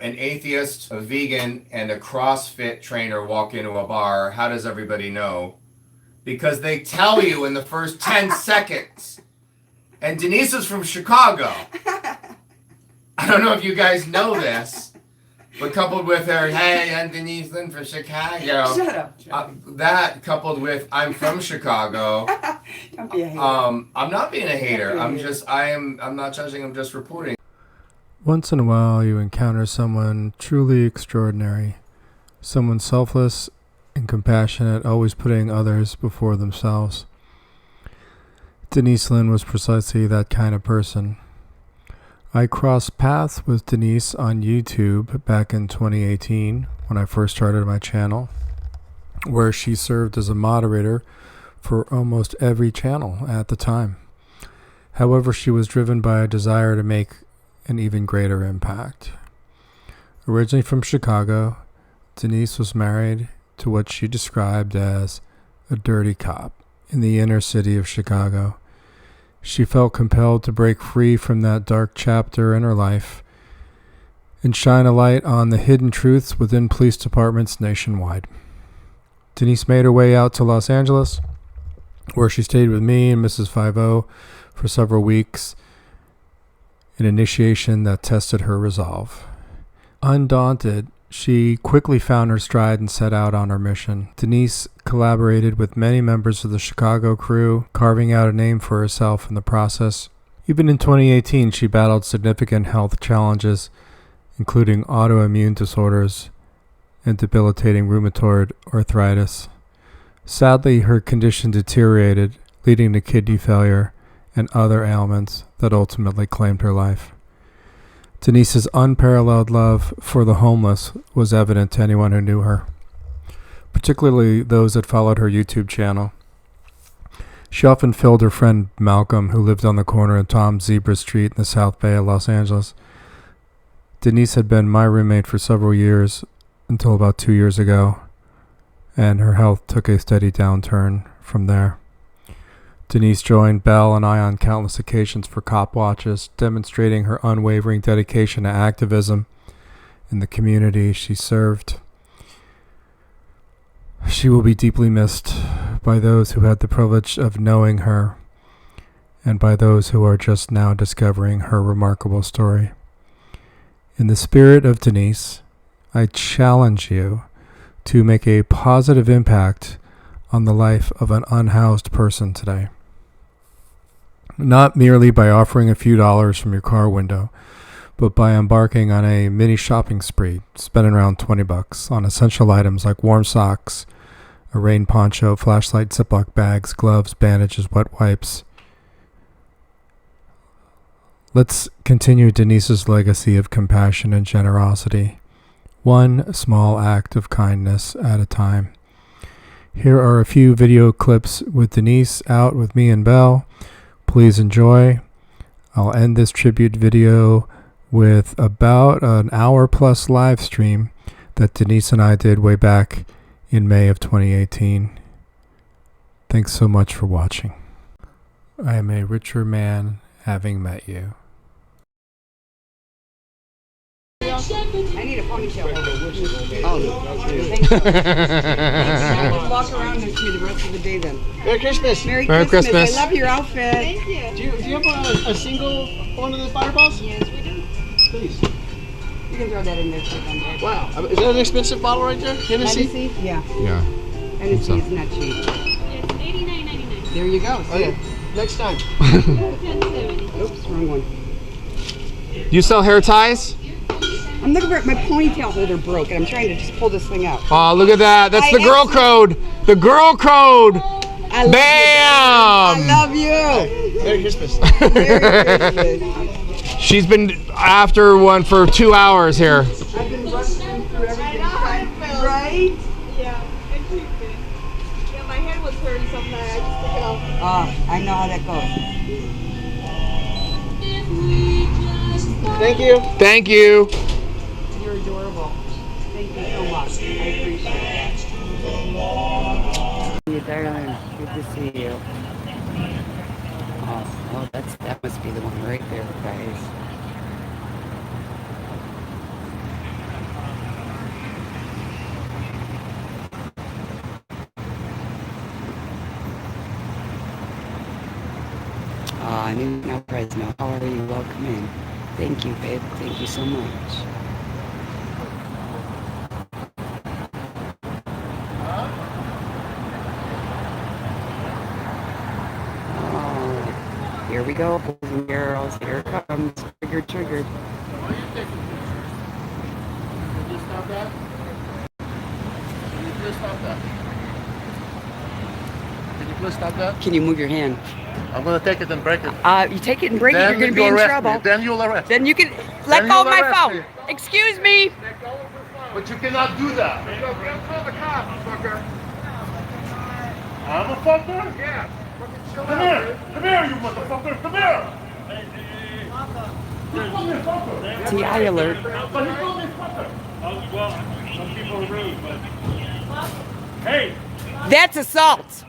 an atheist, a vegan, and a CrossFit trainer walk into a bar, how does everybody know? Because they tell you in the first 10 seconds. And Denise is from Chicago. I don't know if you guys know this, but coupled with her, hey, I'm Denise Lynn from Chicago. Shut up. That coupled with I'm from Chicago. Don't be a hater. I'm not being a hater. I'm not judging, I'm just reporting. Once in a while, you encounter someone truly extraordinary, someone selfless and compassionate, always putting others before themselves. Denise Lynn was precisely that kind of person. I crossed paths with Denise on YouTube back in 2018 when I first started my channel, where she served as a moderator for almost every channel at the time. However, she was driven by a desire to make an even greater impact. Originally from Chicago, Denise was married to what she described as a dirty cop in the inner city of Chicago. She felt compelled to break free from that dark chapter in her life and shine a light on the hidden truths within police departments nationwide. Denise made her way out to Los Angeles, where she stayed with me and Mrs. 50 for several weeks, an initiation that tested her resolve. Undaunted, she quickly found her stride and set out on her mission. Denise collaborated with many members of the Chicago crew, carving out a name for herself in the process. Even in 2018, she battled significant health challenges, including autoimmune disorders and debilitating rheumatoid arthritis. Sadly, her condition deteriorated, leading to kidney failure and other ailments that ultimately claimed her life. Denise's unparalleled love for the homeless was evident to anyone who knew her, particularly those that followed her YouTube channel. She often filled her friend Malcolm, who lived on the corner of Tom Zebra Street in the South Bay of Los Angeles. Denise had been my roommate for several years until about 2 years ago, and her health took a steady downturn from there. Denise joined Belle and I on countless occasions for cop watches, demonstrating her unwavering dedication to activism in the community she served. She will be deeply missed by those who had the privilege of knowing her and by those who are just now discovering her remarkable story. In the spirit of Denise, I challenge you to make a positive impact on the life of an unhoused person today. Not merely by offering a few dollars from your car window, but by embarking on a mini shopping spree, spending around $20 on essential items like warm socks, a rain poncho, flashlight, Ziploc bags, gloves, bandages, wet wipes. Let's continue Denise's legacy of compassion and generosity, one small act of kindness at a time. Here are a few video clips with Denise out with me and Belle. Please enjoy. I'll end this tribute video with about an hour-plus live stream that Denise and I did way back in May of 2018. Thanks so much for watching. I am a richer man having met you. I need a ponytail. Oh, thanks. I can walk around with me the rest of the day then. Merry Christmas. Merry Merry Christmas. I love your outfit. Thank you. Do you have a single one of the fireballs? Yes, we do. Please. You can throw that in there too. Wow. Is that an expensive bottle right there? Hennessy? Hennessy? Yeah. Yeah. Hennessy is not cheap. Yes, $89.99. There you go. Oh, yeah. Next time. Oops, wrong one. You sell hair ties? I'm looking for my ponytail holder broke, and I'm trying to just pull this thing out. Oh, look at that. That's the girl code. The girl code. I love Bam! You, I love you. Merry Christmas. Merry Christmas. She's been after one for 2 hours here. I've been rushing through everything. Right? Yeah, and creepy. Yeah, my hair was hurting sometimes. I just took it off. Oh, I know how that goes. Thank you. Thank you. You're adorable. Thank you so much. I appreciate it. You darling, good to see you. Oh, that must be the one right there, guys. New now Fresno. How are you? Welcome in. Thank you, babe. Thank you so much. Oh, here we go, boys and girls. Here it comes. Triggered, triggered. Can you please stop that? Can you move your hand? I'm gonna take it and break it. You take it and break it, Then you're gonna you be in arrest trouble. me. Then you'll arrest me. Then you can let Then go of you'll my arrest phone. me. Excuse me. But you cannot do that. Call the cops, fucker. I'm a fucker? Yeah. Come here. Come here, you motherfucker. Come here. You call me a fucker. TI alert. But you call me a fucker. Well, some people are rude, but... Hey! That's assault.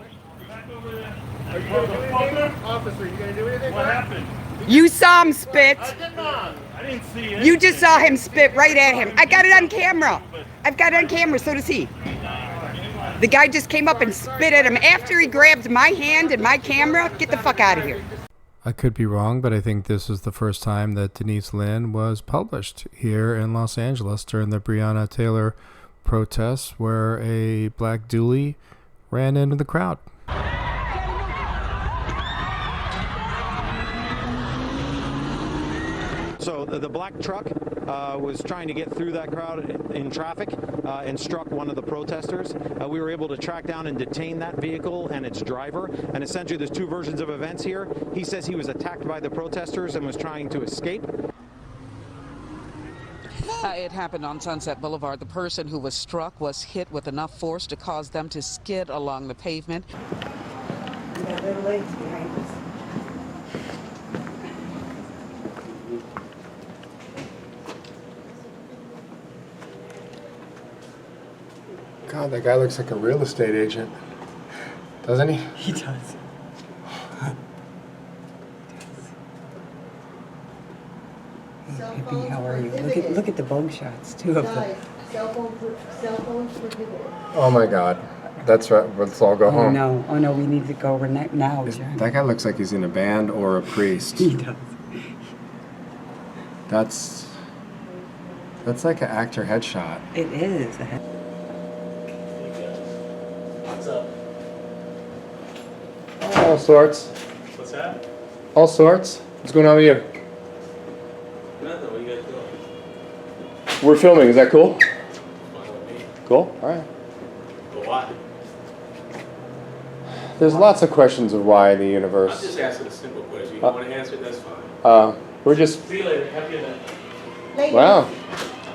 Are you gonna do anything? Officer, you gonna do anything? What happened? You saw him spit. I didn't see it. You just saw him spit right at him. I got it on camera. I've got it on camera, so does he. The guy just came up and spit at him after he grabbed my hand and my camera. Get the fuck out of here. I could be wrong, but I think this is the first time that Denise Lynn was published here in Los Angeles during the Breonna Taylor protests, where a black dually ran into the crowd. So the black truck was trying to get through that crowd in traffic and struck one of the protesters. We were able to track down and detain that vehicle and its driver. And essentially there's two versions of events here. He says he was attacked by the protesters and was trying to escape. It happened on Sunset Boulevard. The person who was struck was hit with enough force to cause them to skid along the pavement. We got little legs behind us. God, that guy looks like a real estate agent, doesn't he? He does. Hey, Pippi, how are you? Look at the bug shots, two of them. Cell phones prohibited. Oh my God, that's right. Let's all go Oh home. no, oh no, we need to go now, John. That guy looks like he's in a band or a priest. He does. That's like an actor headshot. It is. What's up? All sorts. What's that? All sorts. What's going on with you? Nothing. What you guys doing? We're filming. Is that cool? Fine with me. Cool. All right. But why? There's lots of questions of why in the I'm universe. just asking a simple question. You don't want to answer it, that's fine. We're just. See you later. Have a good night. Wow.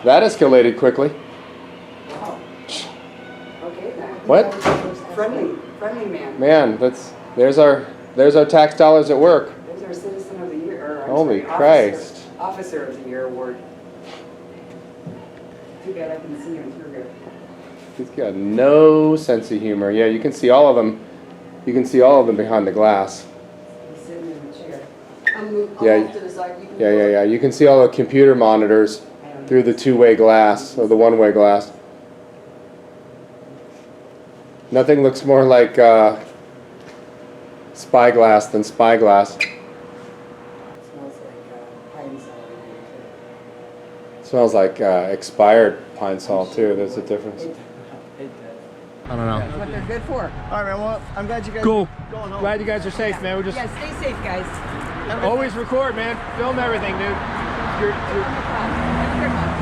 That escalated quickly. Okay, then. What? Friendly man. Man, there's our tax dollars at work. There's our Citizen of the Year. Or, I'm Holy sorry, Christ. Officer of the Year award. Too bad I can see him through here. He's got no sense of humor. Yeah, you can see all of them. You can see all of them behind the glass. He's sitting in the chair. Yeah, To the side. You can yeah. You can see all the computer monitors through the two-way glass or the one-way glass. Nothing looks more like spyglass than spyglass. It smells like pine celery. Smells like expired pine sol too. There's a difference. It does. I don't know. That's what they're good for. All right, man. Well, I'm glad you guys Cool. going home. Glad you guys are safe, man. We're just Yeah, stay safe, guys. always record, man. Film everything, dude. You're Have a good one.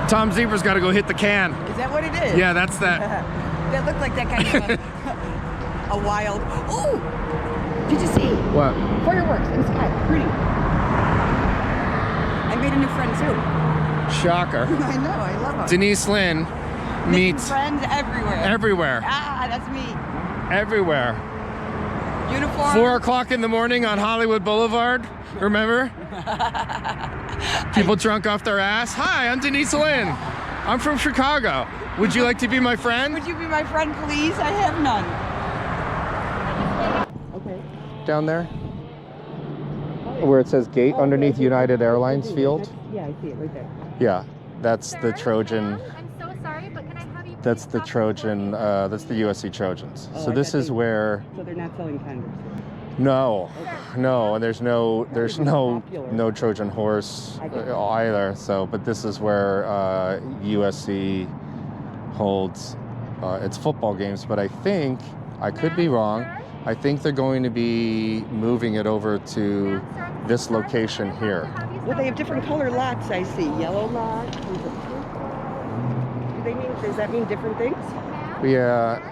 Tom Zebra's got to go hit the can. Is that what it is? Yeah, that's that. That looked like that kind of a wild. Oh! Did you see? What? Fireworks in the sky. Pretty. I made a new friend too. Shocker. I know, I love them. Denise Lynn Making meets friends everywhere. everywhere. Ah, that's me. Everywhere. Uniform. 4 o'clock in the morning on Hollywood Boulevard. Remember? People drunk off their ass. Hi, I'm Denise Lynn. I'm from Chicago. Would you like to be my friend? Would you be my friend, please? I have none. Okay. Down there? Where it says gate underneath United Airlines field? Yeah, I see it right there. Yeah, that's the Trojan. I'm so sorry, but can I have you That's the Trojan. That's the USC Trojans. Oh, So I this thought is they- where. So they're not selling tenders. No, no, and there's no popular. Trojan horse I get it. either. So, but this is where USC holds its football games. But I think I could be wrong. I think they're going to be moving it over to this location here. Well, they have different color lots. I see yellow lot. Does that mean different things? Yeah.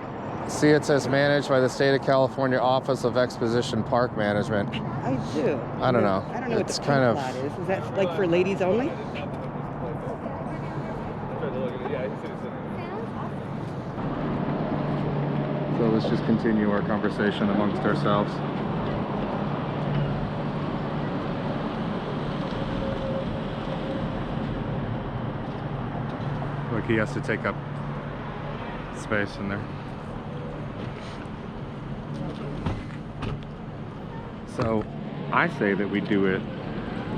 See, it says managed by the State of California Office of Exposition Park Management. I do. I don't know. I don't know It's what the kind pink of- lot is. Is that like for ladies only? So let's just continue our conversation amongst ourselves. Look, he has to take up space in there. So I say that we do it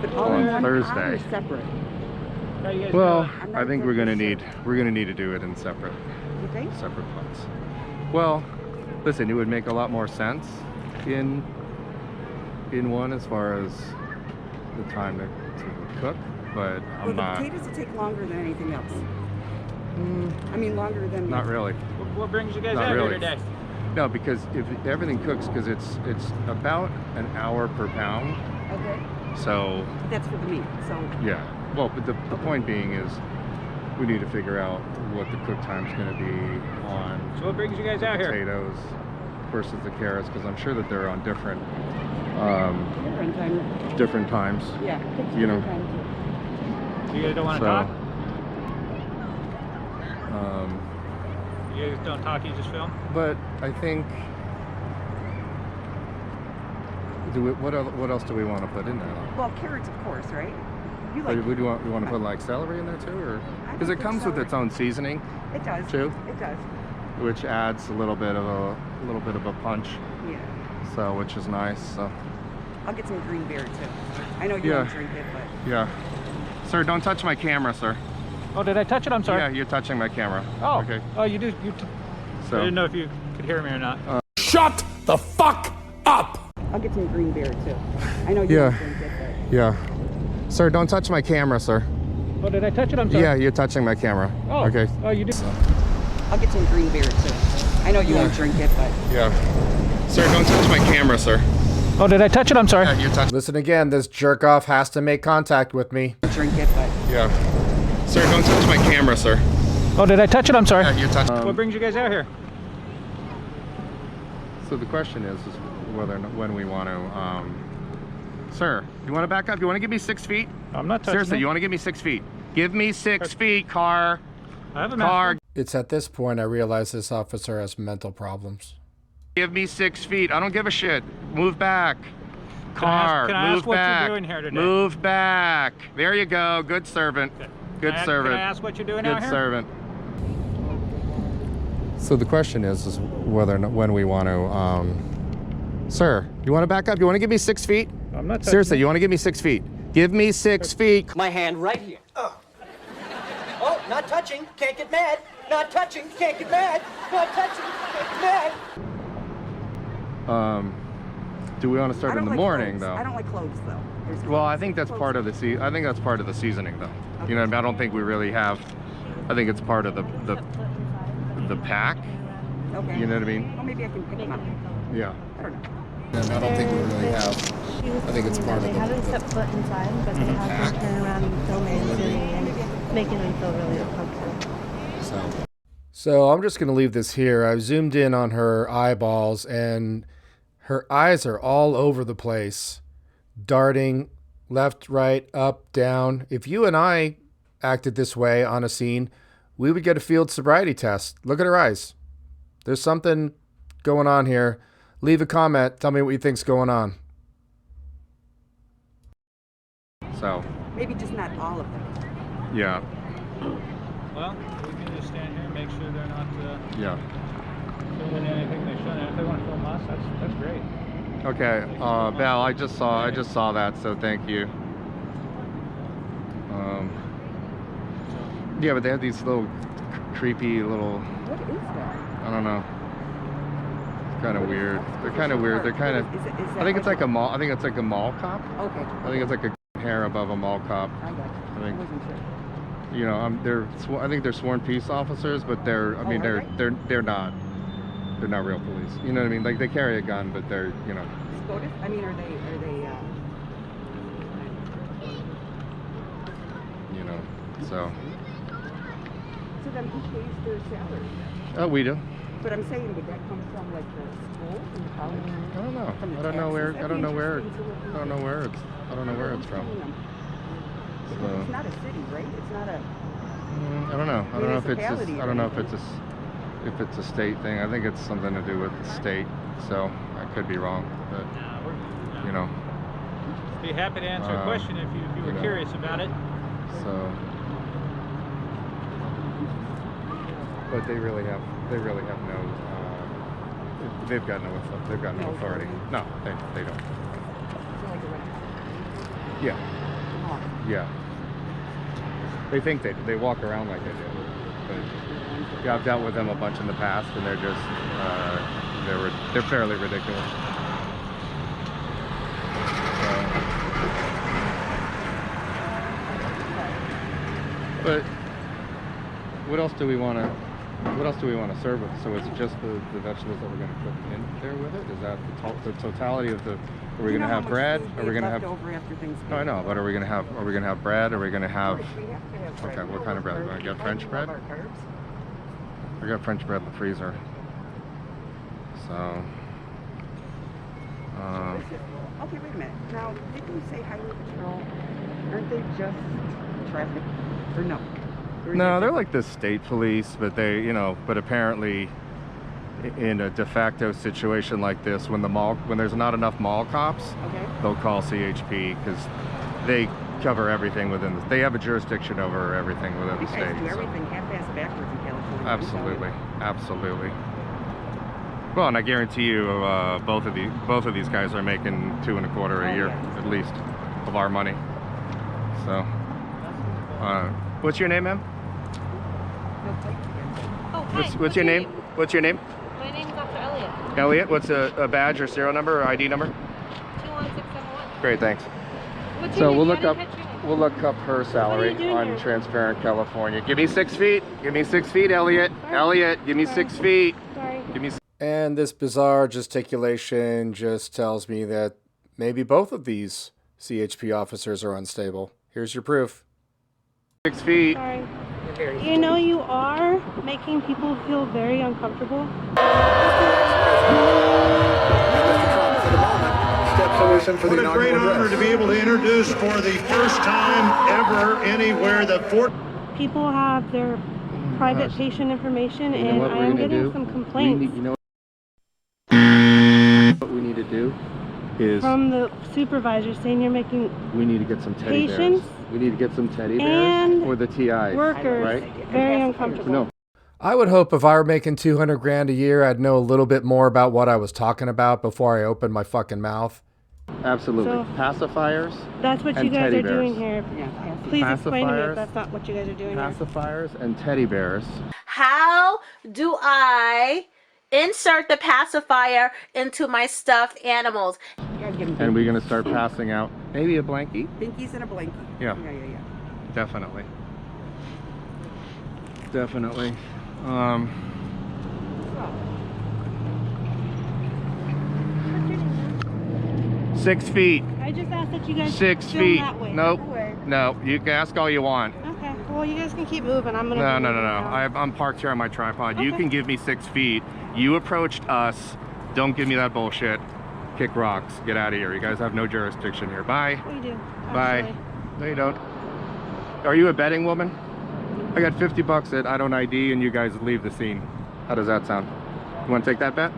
But all in on one pot or Thursday. separate. Well, I'm not I think we're gonna exactly need to do it in separate You think? pots. Well, listen, it would make a lot more sense in one as far as the time to cook, but Well, I'm the not. potatoes will take longer than anything else. I mean, longer than. Not really. What brings you guys Not out really. here today? No, because if everything cooks, because it's about an hour per pound. Okay. So That's for the meat. So. yeah. Well, but the point being is we need to figure out what the cook time's going to be on So what brings you guys out here? potatoes versus the carrots, because I'm sure that they're on different Different time. different times. Yeah. You know. different time too. You guys don't want So to talk? um, You guys don't talk, you just film? but I think what else do we want to put in there? Well, carrots, of course, right? You But like? would you want to put like celery in there too, or I because it would put comes with celery. its own seasoning, It does. too? It does. which adds a little bit of a punch. Yeah. So which is nice. So I'll get some green beer too. I know you Yeah. don't drink it, but. yeah, sir, don't touch my camera, sir. Oh, did I touch it? I'm sorry. Yeah, you're touching my camera. Oh, okay. Oh, you do. I So didn't know if you could hear me or not. Shut the fuck up! I'll get some green beer too. I know you Yeah. don't drink it, yeah, sir, don't touch my camera, sir. Oh, did I touch it? I'm sorry. Yeah, you're touching my camera. Oh. Okay. Oh, you do. but I'll get some green beer too. I know you won't drink it, but. Yeah, sir, don't touch my camera, sir. Oh, did I touch it? I'm sorry. Yeah, you're touching. Listen again. This jerk off has to make contact with me. Drink it, but. Yeah, sir, don't touch my camera, sir. Oh, did I touch it? I'm sorry. Yeah, you're touching. What brings you guys out here? So the question is whether or not, when we want to, sir, you want to back up? You want to give me 6 feet? I'm not touching Seriously, it. you want to give me 6 feet? Give me 6 feet, car. I have a Car. mask. It's at this point I realize this officer has mental problems. Give me 6 feet. I don't give a shit. Move back. Car. Can I move ask what back. you're doing here today? Move back. There you go. Good servant. Good servant. Can I ask what you're doing Good out here? servant. So the question is whether or not when we want to, sir, you want to back up? You want to give me 6 feet? I'm not touching Seriously, it. you want to give me 6 feet? Give me 6 feet. My hand right here. Oh. Oh, not touching. Can't get mad. Not touching. Can't get mad. Not touching. Can't get mad. Do we want to start I in don't the like morning cloves. though? I don't like cloves though. There's Well, I cloves. think that's Cloves. part of the I think that's part of the seasoning though. Okay. You know, I don't think we really have. I think it's part of the pack. Okay. You know what I mean? Well, maybe I can pick them up. Yeah. I don't know. I don't think we really have. I think it's part of They haven't stepped foot inside, but they have been turning around and filming and doing and making them feel really uncomfortable. So I'm just gonna leave this here. I've zoomed in on her eyeballs, and her eyes are all over the place, darting left, right, up, down. If you and I acted this way on a scene, we would get a field sobriety test. Look at her eyes. There's something going on here. Leave a comment. Tell me what you think's going on. So, Maybe just not all of them. yeah, Well, we can just stand here and make sure they're not yeah. filming anything they shouldn't. If they want to film us, that's great. Okay, Val, I just saw that, so thank you. Yeah, but they have these little creepy little. What is that? I don't know. It's kind of weird. They're kind of weird. They're kind of. I think it's like a mall. I think it's like a mall cop. Okay. I think it's like a hair above a mall cop. I got you. I think. I wasn't sure. You know, I think they're sworn peace officers, but they're. I mean, they're not. They're not real police. You know what I mean? Like they carry a gun, but they're. You know. SCOTUS? I mean, are they? You know. So. So then who pays their salary? Oh, we do. But I'm saying, would that come from like the school and college? I don't know. I don't know where. I don't know where. I don't know where it's. I don't know where it's from. So, it's not a city, right? It's not a. I don't know. I don't know if it's. I don't know if it's anything. if it's a state thing. I think it's something to do with the state. So I could be wrong, but you know. Be happy to answer a question if you were curious about it. So. But they really have no. They've got no authority. No, they don't. Yeah. Yeah. They think they walk around like they do. But yeah, I've dealt with them a bunch in the past, and they're just they're fairly ridiculous. But what else do we want to serve with? So it's just the vegetables that we're going to put in there with it? Is that the totality of the? Are we going to have bread? Are we going to have? Over after Thanksgiving? No, I know, but are we going to have bread? Are we going to have? We have to have bread. Okay, what kind of bread? Are we going to get French bread? I got French bread in the freezer. So. Okay, wait a minute. Now, didn't you say highway patrol? Aren't they just traffic? Or no? No, they're like the state police, but but apparently in a de facto situation like this, when there's not enough mall cops, they'll call CHP because they cover everything within they have a jurisdiction over everything within the state. Do everything half-ass backwards in California. Absolutely. Well, and I guarantee you, both of these guys are making $2.25 a year at least of our money. So, what's your name, ma'am? Oh, hi. What's your name? What's your name? My name's Dr. Elliot. Elliot. What's a badge or serial number or ID number? 21671. Great, thanks. What's So your we'll name? look up her salary on Transparent California. Give me 6 feet. Give me 6 feet, Elliot. Sorry. Elliot, give me 6 feet. Sorry. Give me. And this bizarre gesticulation just tells me that maybe both of these CHP officers are unstable. Here's your proof. 6 feet. Sorry. You know, you are making people feel very uncomfortable. What a great honor to be able to introduce for the first time ever anywhere the people have their private patient information, and I am getting some complaints. What we need to do is from the supervisor saying you're making. We need to get some teddy patients bears. We need to get some teddy bears and or the TIs, workers, right? Very uncomfortable. No. I would hope if I were making $200,000 a year, I'd know a little bit more about what I was talking about before I opened my fucking mouth. Absolutely. So, pacifiers. That's what you guys are bears. doing here. Please explain to me if that's not what you guys are doing Pacifiers and teddy bears. How do I insert the pacifier into my stuffed animals? And we're going to start passing out maybe a blankie? Binkies and a blankie. Yeah. Definitely. Definitely. 6 feet. I just asked that you guys 6 film feet. that way. Nope. No, you can ask all you want. Okay. Well, you guys can keep moving. I'm gonna. No. I'm parked here on my tripod. Okay. You can give me 6 feet. You approached us. Don't give me that bullshit. Kick rocks. Get out of here. You guys have no jurisdiction here. Bye. We do. Bye. Actually. No, you don't. Are you a betting woman? I got $50 that I don't ID, and you guys leave the scene. How does that sound? You want to take that bet?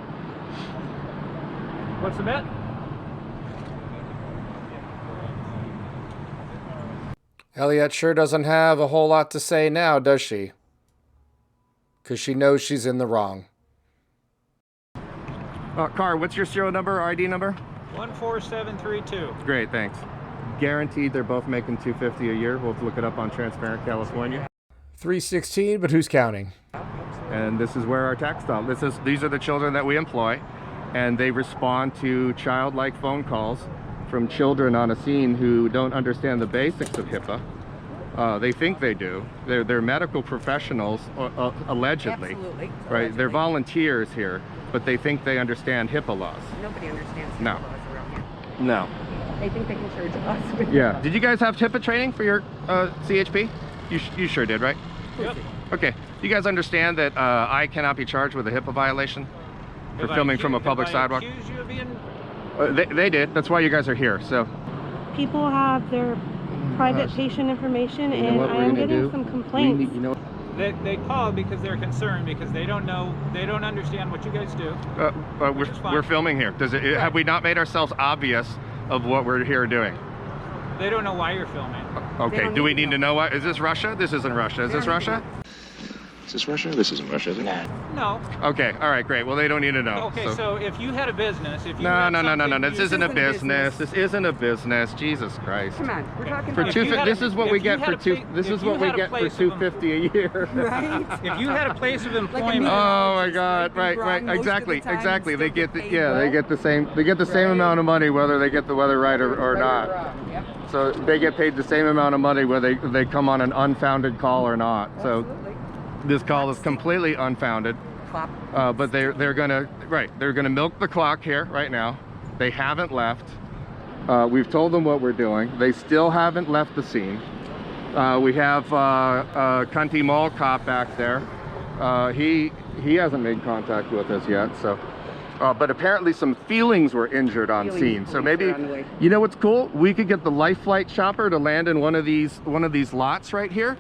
What's the bet? Elliot sure doesn't have a whole lot to say now, does she? Because she knows she's in the wrong. Car, what's your serial number or ID number? 14732. Great, thanks. Guaranteed they're both making $250 a year. We'll look it up on Transparent California. 3:16, but who's counting? And this is where our tax stop. These are the children that we employ, and they respond to childlike phone calls from children on a scene who don't understand the basics of HIPAA. They think they do. They're medical professionals, allegedly. Absolutely. Right? Allegedly. They're volunteers here, but they think they understand HIPAA laws. Nobody understands No. HIPAA laws around here. No. They think they can charge us with Yeah. Did you guys have HIPAA training for your CHP? You sure did, right? Yep. Okay. You guys understand that I cannot be charged with a HIPAA violation for filming from a public sidewalk? Accuse you of being... They did. That's why you guys are here. So. People have their private patient information, You know and what we're I am gonna getting do? some complaints. They call because they're concerned, because they don't understand what you guys do. We're filming here. Have we not made ourselves obvious of what we're here doing? They don't know why you're filming. Okay, do we need to know what? Is this Russia? This isn't Russia. Is this Russia? Is this Russia? This isn't Russia, is it? No. Okay, all right, great. Well, they don't need to know. Okay, so if you had a business, if you No. had This isn't a business. This isn't a business. Jesus Christ. Come on, we're talking For about... this is what we get for $250 a year. Right? If you had a place of employment... Oh my God! Right. Exactly. They get the same amount of money whether they get the weather right or not. So they get paid the same amount of money whether they come on an unfounded call or not. So this call is completely unfounded. But they're gonna milk the clock here right now. They haven't left. We've told them what we're doing. They still haven't left the scene. We have Cunty Mall cop back there. He hasn't made contact with us yet. So, but apparently some feelings were injured on scene. So maybe, you know what's cool? We could get the life flight chopper to land in one of these lots right here.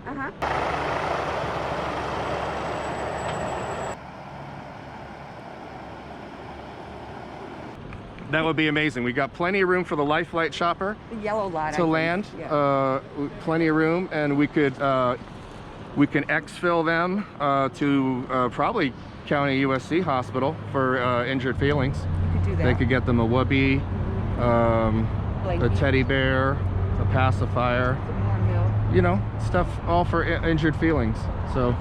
That would be amazing. We got plenty of room for the life flight chopper The yellow lot, to land. Plenty of room, and we can exfil them to probably County USC Hospital for injured feelings. You could do that. They could get them a whoopee, a teddy bear, a pacifier, you know, stuff all for injured feelings. So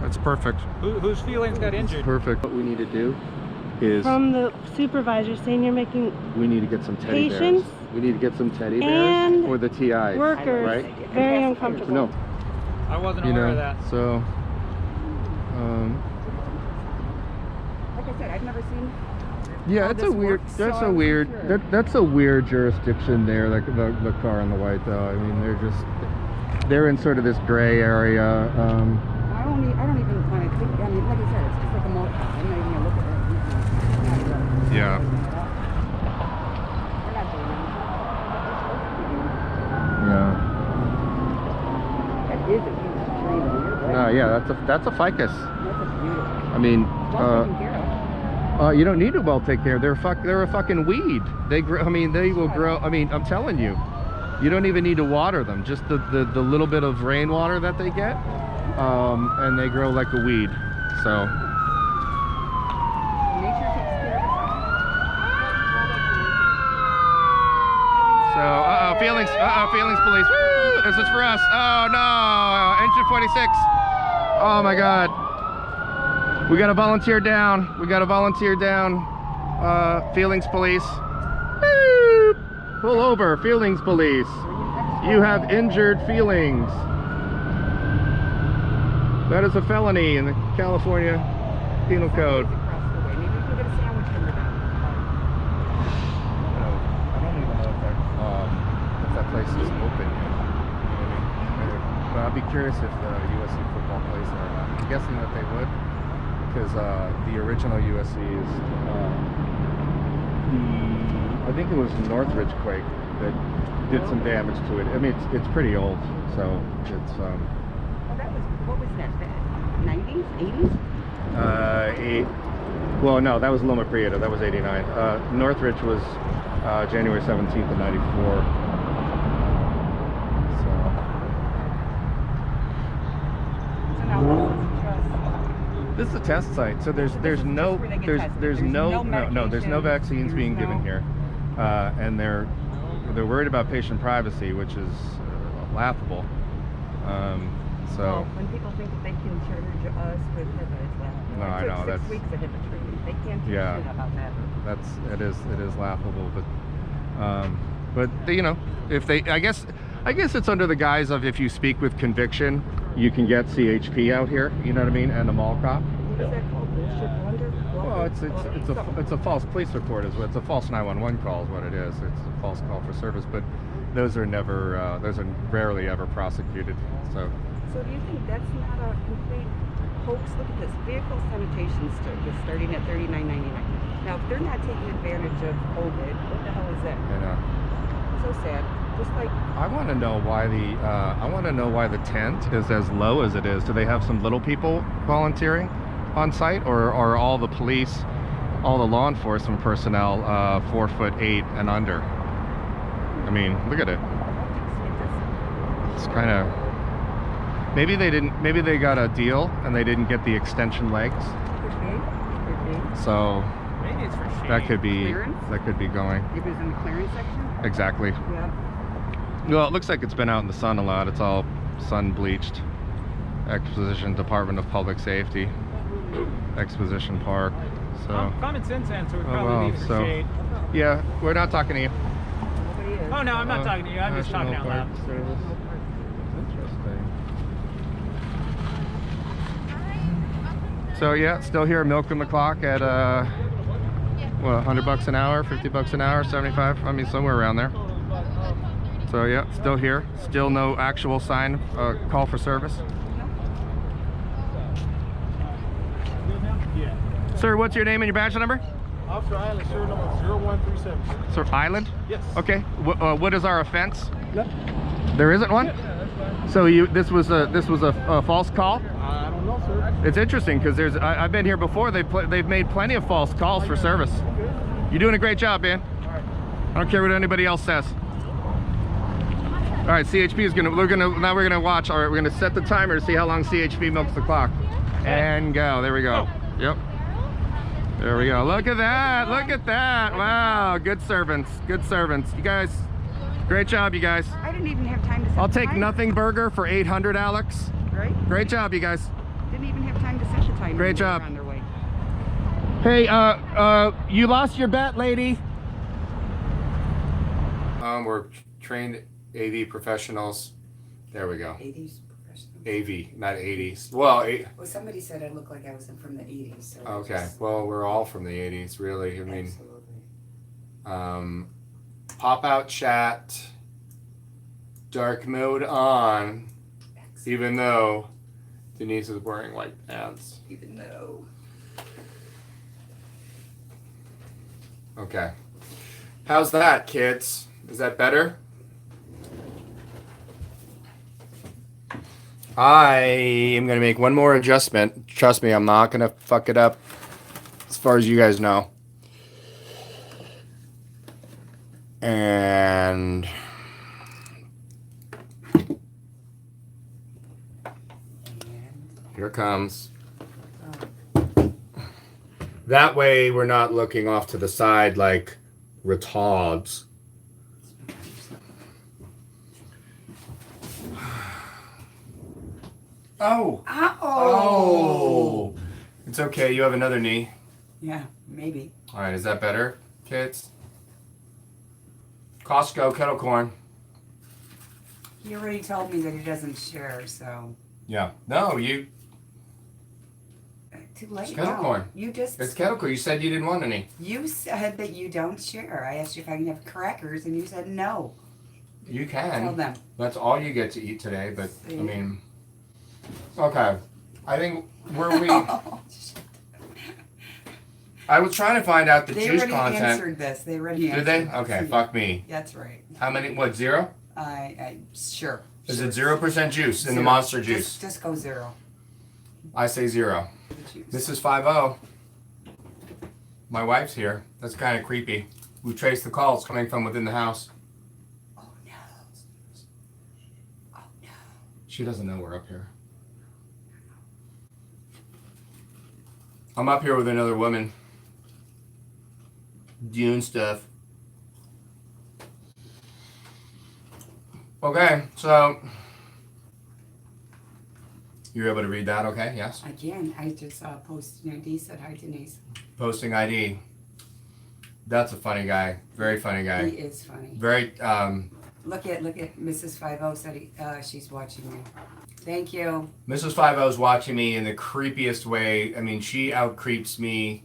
that's perfect. Whose feelings got injured? Perfect. What we need to do is From the supervisor saying you're making we need to get some teddy patients bears. We need to get some teddy bears and for the TIs, workers right? very uncomfortable. No, I wasn't aware of that. So, Like I said, I've never seen... yeah, how it's this a weird. works, That's so a I'm weird. sure. That's a weird jurisdiction there. Like the car and the white, though. I mean, they're in sort of this gray area. I don't even want to think... I mean, like I said, it's just like a motor car. I'm not even going to look at it. Yeah. We're not doing anything. Yeah. That is a huge tree, though. You're right. No, yeah, that's a ficus. That's a beautiful... I mean, Well taken care of. you don't need to well take care. They're a fucking weed. They grow. I mean, they will grow. I mean, I'm telling you, you don't even need to water them. Just the little bit of rainwater that they get, and they grow like a weed. So. Nature takes care of So, feelings police. Woo! This is for us. Oh no, engine 46. Oh my God. We got a volunteer down. Feelings police. Woo! Pull over, feelings police. You have injured feelings. That is a felony in the California Penal Code. Maybe we can get a sandwich from the back. I don't even know if that place is open yet. But I'd be curious if USC football plays there or not. I'm guessing that they would, because the original USC is I think it was Northridge quake that did some damage to it. I mean, it's pretty old, so it's Oh, that was... What was that? The 90s? 80s? well, no, that was Loma Prieta. That was 89. Northridge was January 17th of 94. So now this is a test site. So there's no vaccines being given here, and they're worried about patient privacy, which is laughable. So. Well, when people think that they can charge us with HIPAA, it's laughable. No, I know, It took 6 that's- weeks of HIPAA training. They can't do Yeah. shit about that. It is laughable, but you know, if they, I guess it's under the guise of if you speak with conviction, you can get CHP out here. You know what I mean? And a mall cop. What is that called? Bullshit blunder? Well, it's a false police report. It's a false 911 call is what it is. It's a false call for service, but those are rarely ever prosecuted. So do you think that's not a complete hoax? Look at this. Vehicle sanitation is starting at $39.99. Now, if they're not taking advantage of COVID, what the hell is that? you know. So sad. Just like I want to know why the tent is as low as it is. Do they have some little people volunteering on site, or are all the police, all the law enforcement personnel 4'8" and under? I mean, look at it. It's kind of. Maybe they got a deal and they didn't get the extension legs. Could be. So Maybe it's for shade. that could be going. Maybe it's in the clearance section? Exactly. Yeah. Well, it looks like it's been out in the sun a lot. It's all sun bleached. Exposition Department of Public Safety. Exposition Park. So. Common sense answer would Oh, probably well, be for so- shade. Yeah, we're not talking to you. Nobody is. Oh no, I'm not talking to you. I'm just talking out loud. Service. Interesting. So yeah, still here milking the clock at what, $100 an hour, $50 an hour, 75? I mean, somewhere around there. So yeah, still here. Still no actual sign, call for service. Sir, what's your name and your badge number? Officer Island, sir, number 0137. Sir, Island? Yes. Okay. What is our offense? No. There isn't one? Yeah, that's fine. So this was a false call? I don't know, sir. It's interesting because I've been here before. They've made plenty of false calls for service. Okay. You're doing a great job, man. All right. I don't care what anybody else says. All right, CHP is now we're gonna watch. All right, we're gonna set the timer to see how long CHP milks the clock. And go. There we go. Yep. There we go. Look at that. Look at that. Wow. Good servants. Good servants. You guys, great job, you guys. I didn't even have time to set I'll the take timer. nothing burger for 800, Alex. Right? Great job, you guys. Didn't even have time to set the timer. Great They were job. on their way. Hey, you lost your bet, lady. We're trained AV professionals. There we go. 80s professional. AV, not 80s. Well, Well, somebody said I looked like I was from the 80s. So okay. Well, we're all from the 80s, really. I mean, absolutely. pop out chat, dark mode on, even though Denise is wearing white pants. Even though. Okay. How's that, kids? Is that better? I am going to make one more adjustment. Trust me, I'm not going to fuck it up as far as you guys know. And here it comes. That way we're not looking off to the side like retards. Oh. Oh. It's okay. You have another knee. Yeah, maybe. All right. Is that better, kids? Costco kettle corn. He already told me that he doesn't share, so. Yeah. No, you. Too late. It's kettle now. corn. You just. It's kettle corn. You said you didn't want any. You said that you don't share. I asked you if I can have crackers, and you said no. You can. Tell them. That's all you get to eat today, but See? I mean. Okay. I think where we. I was trying to find out the They juice already content. answered this. They already answered. Did they? this. Okay, fuck me. That's right. How many? What, 0? Sure. Is sure. it 0% juice in the Zero. monster juice? Just go 0. I say 0. This is 5-0. My wife's here. That's kind of creepy. We traced the calls coming from within the house. Oh no. Oh no. She doesn't know we're up here. I'm up here with another woman. Doing stuff. Okay, so You're able to read that, okay? Yes. Again, I just posted ID, said hi, Denise. Posting ID. That's a funny guy. Very funny guy. He is funny. Very, Look at Mrs. 50 said she's watching me. Thank you. Mrs. 50 is watching me in the creepiest way. I mean, she out-creeps me,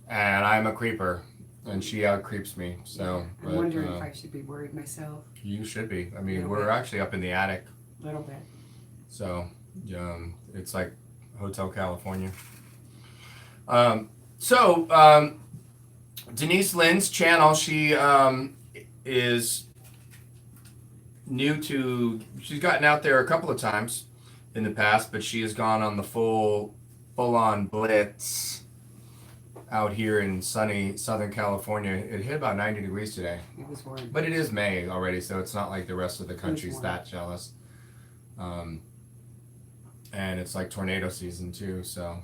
and I'm a creeper, and she out-creeps me. So I'm wondering if I should be worried myself. You should be. I mean, we're actually up in the attic. A little bit. So, it's like Hotel California. Denise Lynn's channel, she is new to, she's gotten out there a couple of times in the past, but she has gone on the full-on blitz out here in sunny Southern California. It hit about 90 degrees today. It was warm. But it is May already, so it's not like the rest of the country's that jealous. And it's like tornado season too, so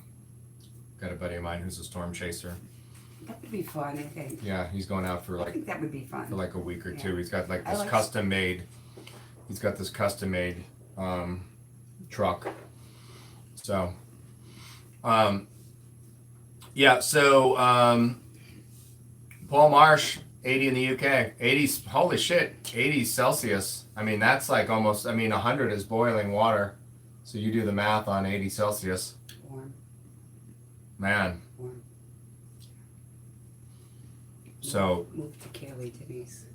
got a buddy of mine who's a storm chaser. That would be fun, I think. Yeah, he's going out for like, I think that would be fun. for like a week or two. He's got like this custom made. He's got this custom made truck. So, yeah. So Paul Marsh, 80 in the UK, 80s. Holy shit, 80 Celsius. I mean, that's like almost. I mean, 100 is boiling water. So you do the math on 80 Celsius. Warm. Man. Warm. So. Move to Kelly, Denise.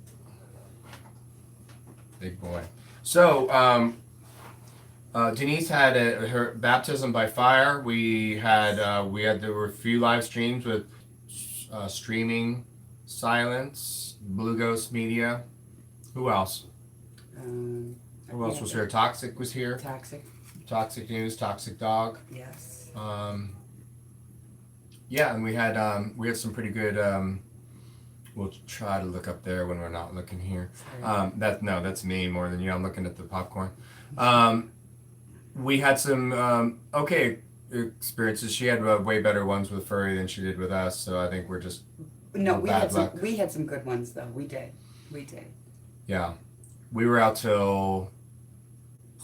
Big boy. So, Denise had her baptism by fire. There were a few live streams with Streaming Silence, Blue Ghost Media. Who else? Who else was here? Toxic was here. Toxic News, Toxic Dog. Yes. Yeah, and we had some pretty good. We'll try to look up there when we're not looking here. That's me more than you. I'm looking at the popcorn. We had some okay experiences. She had way better ones with Furry than she did with us. So I think we're just we had some good ones though. We did. Yeah, we were out till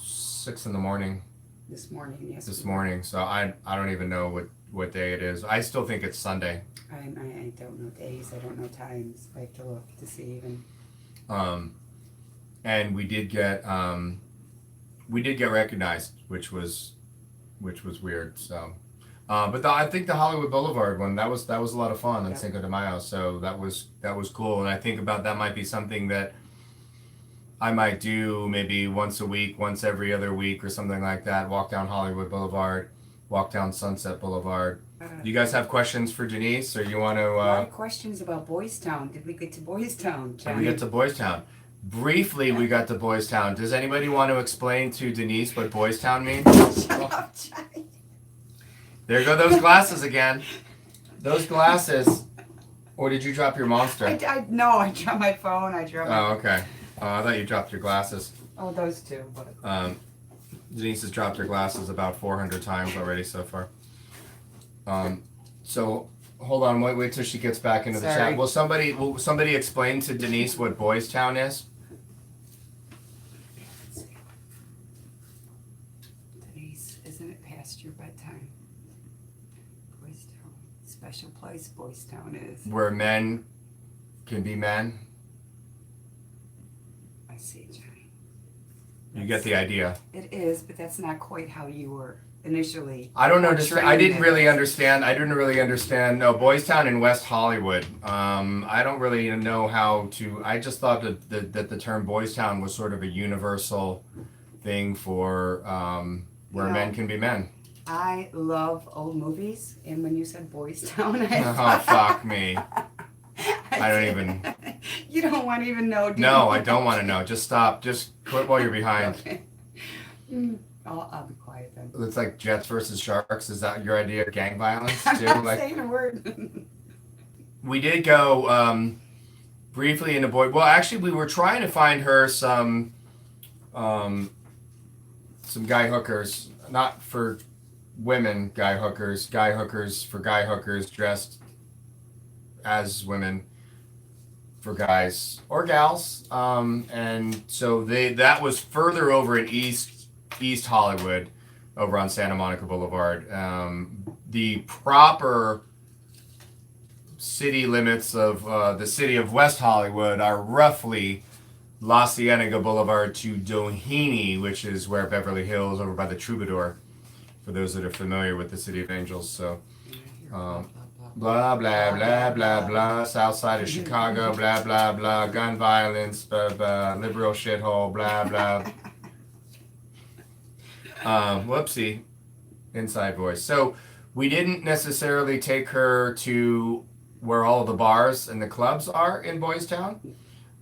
6 in the morning. This morning, yes. This morning. So I don't even know what day it is. I still think it's Sunday. I don't know days. I don't know times. I have to look to see even. And we did get recognized, which was weird. So, but I think the Hollywood Boulevard one that was a lot of fun on Cinco de Mayo. So that was cool. And I think about that might be something that I might do maybe once a week, once every other week, or something like that. Walk down Hollywood Boulevard, walk down Sunset Boulevard. Do you guys have questions for Denise, or you want to? A lot of questions about Boys Town. Did we get to Boys Town? Did we get to Boys Town? Briefly, we got to Boys Town. Does anybody want to explain to Denise what Boys Town means? Shut up, Johnny. There go those glasses again. Those glasses. Or did you drop your monster? No, I dropped my phone. Oh, okay. I thought you dropped your glasses. Oh, those two. But... Denise has dropped her glasses about 400 times already so far. So hold on, wait till she gets back into the chat. Will somebody explain to Denise what Boys Town is? Denise, isn't it past your bedtime? Boys Town, special place Boys Town is. Where men can be men. I see, Johnny. You get the idea. It is, but that's not quite how you were initially. I don't understand. I didn't really understand. No, Boys Town in West Hollywood. I don't really know how to. I just thought that the term Boys Town was sort of a universal thing for where men can be men. I love old movies, and when you said Boys Town, oh fuck me. I don't even. You don't want to even know, do you? No, I don't want to know. Just stop. Just quit while you're behind. Okay. I'll be quiet then. It's like Jets versus Sharks. Is that your idea of gang violence too? I'm not saying a word. We did go briefly into Boy. Well, actually, we were trying to find her some guy hookers, not for women guy hookers for guy hookers dressed as women for guys or gals. And so that was further over in East Hollywood. over on Santa Monica Boulevard. The proper city limits of the city of West Hollywood are roughly La Cienega Boulevard to Doheny, which is where Beverly Hills, over by the Troubadour, for those that are familiar with the City of Angels. So, blah, blah, blah, blah, blah, south side of Chicago, blah, blah, blah, gun violence, blah, blah, liberal shithole, blah, blah. Whoopsie, inside voice. So, we didn't necessarily take her to where all the bars and the clubs are in Boys Town.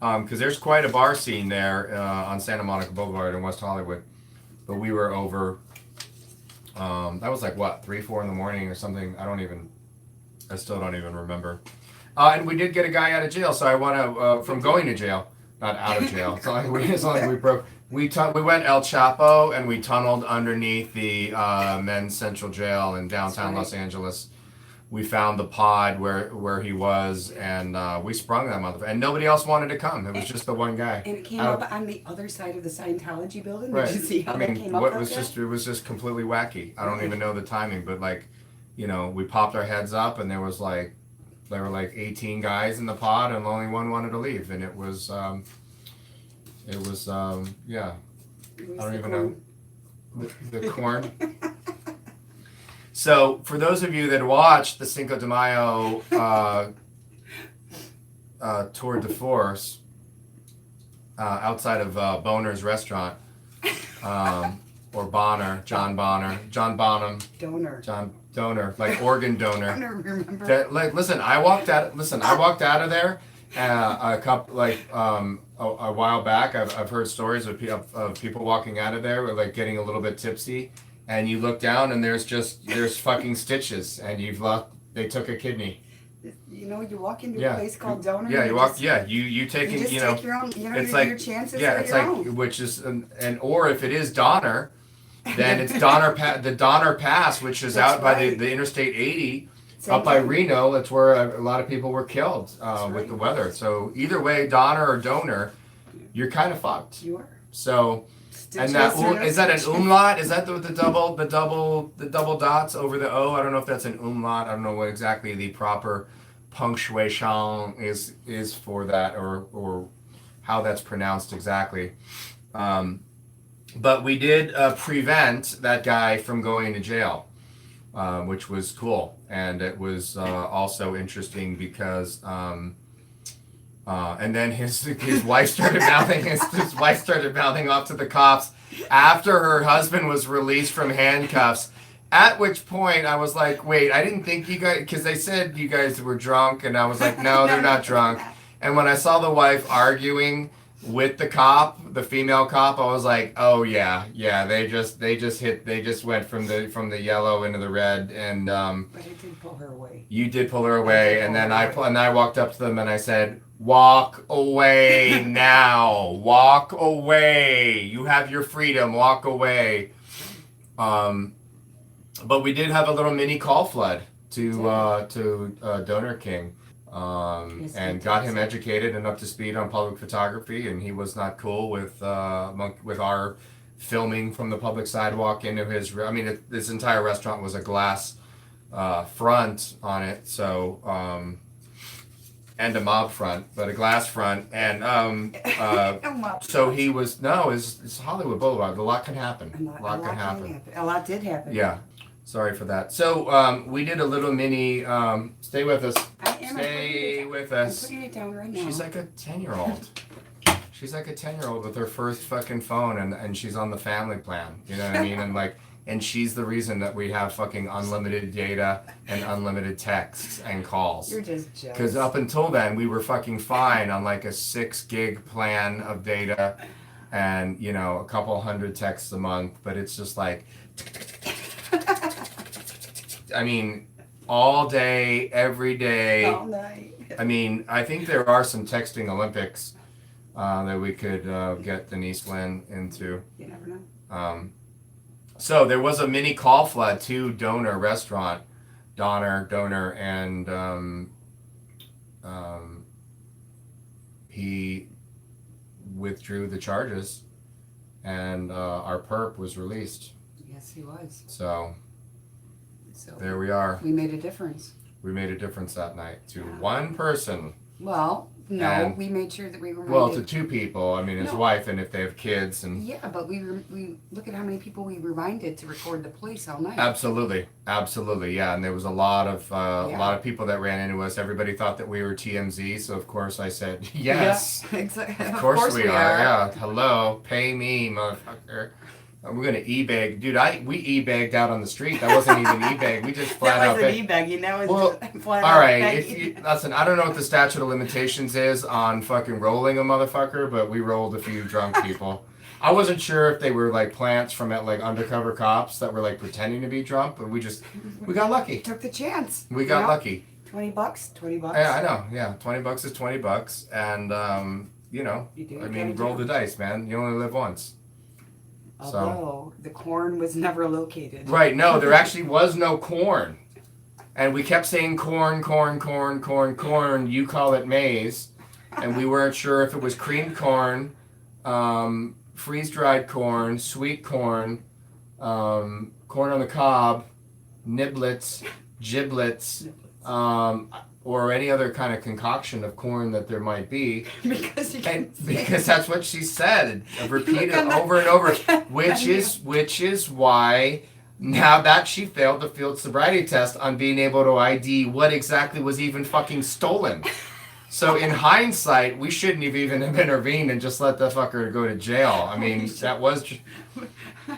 Because there's quite a bar scene there on Santa Monica Boulevard in West Hollywood. But we were over, that was like what, 3, 4 in the morning or something. I still don't even remember. And we did get a guy out of jail, so I want to, from going to jail, not out of jail. It's not like we broke. We went El Chapo and we tunneled underneath the men's central jail in downtown Los Angeles. We found the pod where he was, and we sprung that motherfucker. And nobody else wanted to come. It was just the one guy. And it came up on the other side of the Scientology building. Right. Did you see how that came up? It was just completely wacky. I don't even know the timing, but like, you know, we popped our heads up, and there were like 18 guys in the pod, and only one wanted to leave, and it was yeah. I don't even know the corn. So, for those of you that watched the Cinco de Mayo Tour de Force outside of Boner's restaurant, or Bonner, John Bonham, Donor, like organ donor. I don't remember. Listen, I walked out of there a while back. I've heard stories of people walking out of there like getting a little bit tipsy. And you look down and there's fucking stitches, and they took a kidney. You know, you walk into a place called Donor. Yeah, you take take your own, it's your chances. Yeah, it's like, own. Which is, or if it is Donner, then it's the Donner Pass, which is out by the Interstate 80, up by Reno. That's where a lot of people were killed with the weather. So either way, Donner or Donor, you're kind of fucked. You are. So. And that is that an umlaut? Is that the double dots over the O? I don't know if that's an umlaut. I don't know what exactly the proper punctuation is for that, or how that's pronounced exactly. But we did prevent that guy from going to jail, which was cool, and it was also interesting because. And then his wife started mouthing off to the cops after her husband was released from handcuffs. At which point I was like, wait, I didn't think you guys, because they said you guys were drunk, and I was like, no, they're not drunk. And when I saw the wife arguing with the female cop, I was like, oh yeah, they just went from the yellow into the red, and But I did pull her away. You did pull her away, and then I walked up to them and I said, walk away now. Walk away. You have your freedom. Walk away. But we did have a little mini call flood to Donor King, and got him educated and up to speed on public photography, and he was not cool with our filming from the public sidewalk into his. I mean, this entire restaurant was a glass front on it, so. And a mob front, but a glass front, and so he was it's Hollywood Boulevard. A lot can happen. A lot can happen. A lot did happen. Yeah, sorry for that. So we did a little mini. Stay with us. Stay with us. I'm putting it down right now. She's like a 10-year-old. She's like a 10-year-old with her first fucking phone, and she's on the family plan. You know what I mean? And she's the reason that we have fucking unlimited data and unlimited texts and calls. You're just jealous. Because up until then, we were fucking fine on like a 6 gig plan of data and, a couple hundred texts a month. But it's just like, I mean, all day, every day. All night. I mean, I think there are some texting Olympics that we could get Denise Lynn into. You never know. So there was a mini call flood to Donor Restaurant, Donor, and he withdrew the charges, and our perp was released. Yes, he was. So So there we are. We made a difference. We made a difference that night to one person. Well, no, And- we made sure that we reminded. Well, to two people. I mean, his No. wife, and if they have kids, and Yeah, but we look at how many people we reminded to record the police all night. absolutely, yeah. And there was a lot of people that ran into us. Everybody thought that we were TMZ, so of course I said yes. Yeah, exactly. Of course we are. Yeah. Hello, pay me, motherfucker. We're gonna e-bag, dude. We e-bagged out on the street. That wasn't even e-bag. We just flat out. That wasn't e-bagging. That was just flat all out right. begging. Listen, I don't know what the statute of limitations is on fucking rolling a motherfucker, but we rolled a few drunk people. I wasn't sure if they were like plants from like undercover cops that were like pretending to be drunk, but we got lucky. Took the chance. We got lucky. $20. $20. Yeah, I know. Yeah, $20 is $20, and you know, I mean, roll the dice, man. You only live once. Although the corn was never located. Right, no, there actually was no corn. And we kept saying corn, corn, corn, corn, corn. You call it maize. And we weren't sure if it was creamed corn, freeze-dried corn, sweet corn, corn on the cob, niblets, giblets, or any other kind of concoction of corn that there might be. Because that's what she said. Repeated over and over. Which is why now that she failed the field sobriety test on being able to ID what exactly was even fucking stolen. So in hindsight, we shouldn't have even have intervened and just let the fucker go to jail. I mean, that was...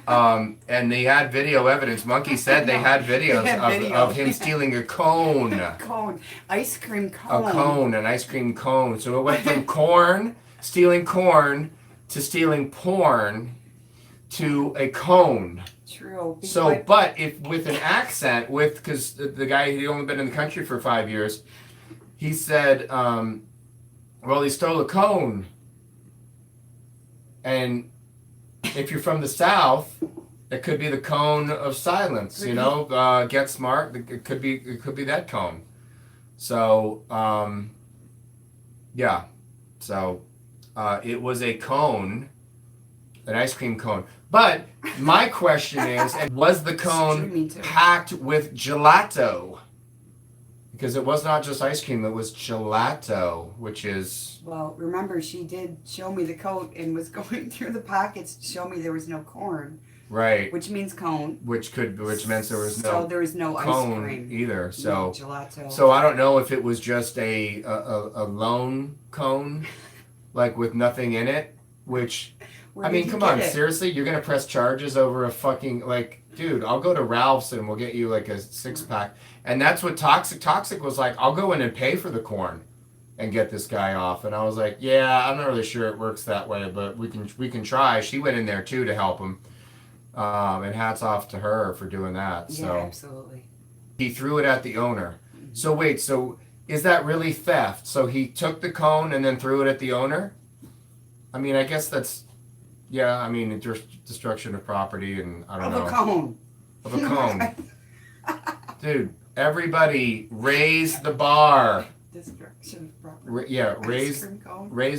and they had video evidence. Monkey said they had videos of him stealing a cone. Ice cream cone. A cone, an ice cream cone. So it went from stealing corn, to stealing porn, to a cone. True. So, but if with an accent, because the guy, he'd only been in the country for 5 years, he said, well, he stole a cone. And if you're from the South, it could be the cone of silence, you know, get smart. It could be that cone. So, yeah. So, it was a cone, an ice cream cone. But my question is, was the cone packed with gelato? Because it was not just ice cream, it was gelato, which is... Well, remember, she did show me the coat and was going through the pockets to show me there was no corn. Right. Which means cone. Which meant there was no so there was no cone ice cream either. So no gelato. So I don't know if it was just a lone cone, like with nothing in it. Which, I mean, come on, seriously, you're gonna press charges over a fucking dude? I'll go to Ralph's and we'll get you like a 6-pack. And that's what Toxic was like. I'll go in and pay for the corn and get this guy off. And I was like, yeah, I'm not really sure it works that way, but we can try. She went in there too to help him. And hats off to her for doing that. Yeah, so absolutely. He threw it at the owner. So wait, so is that really theft? So he took the cone and then threw it at the owner? I mean, I guess that's, yeah, I mean, destruction of property and I don't know. Of a cone. Of a cone. Dude, everybody raise the bar. Destruction of property. Yeah, raise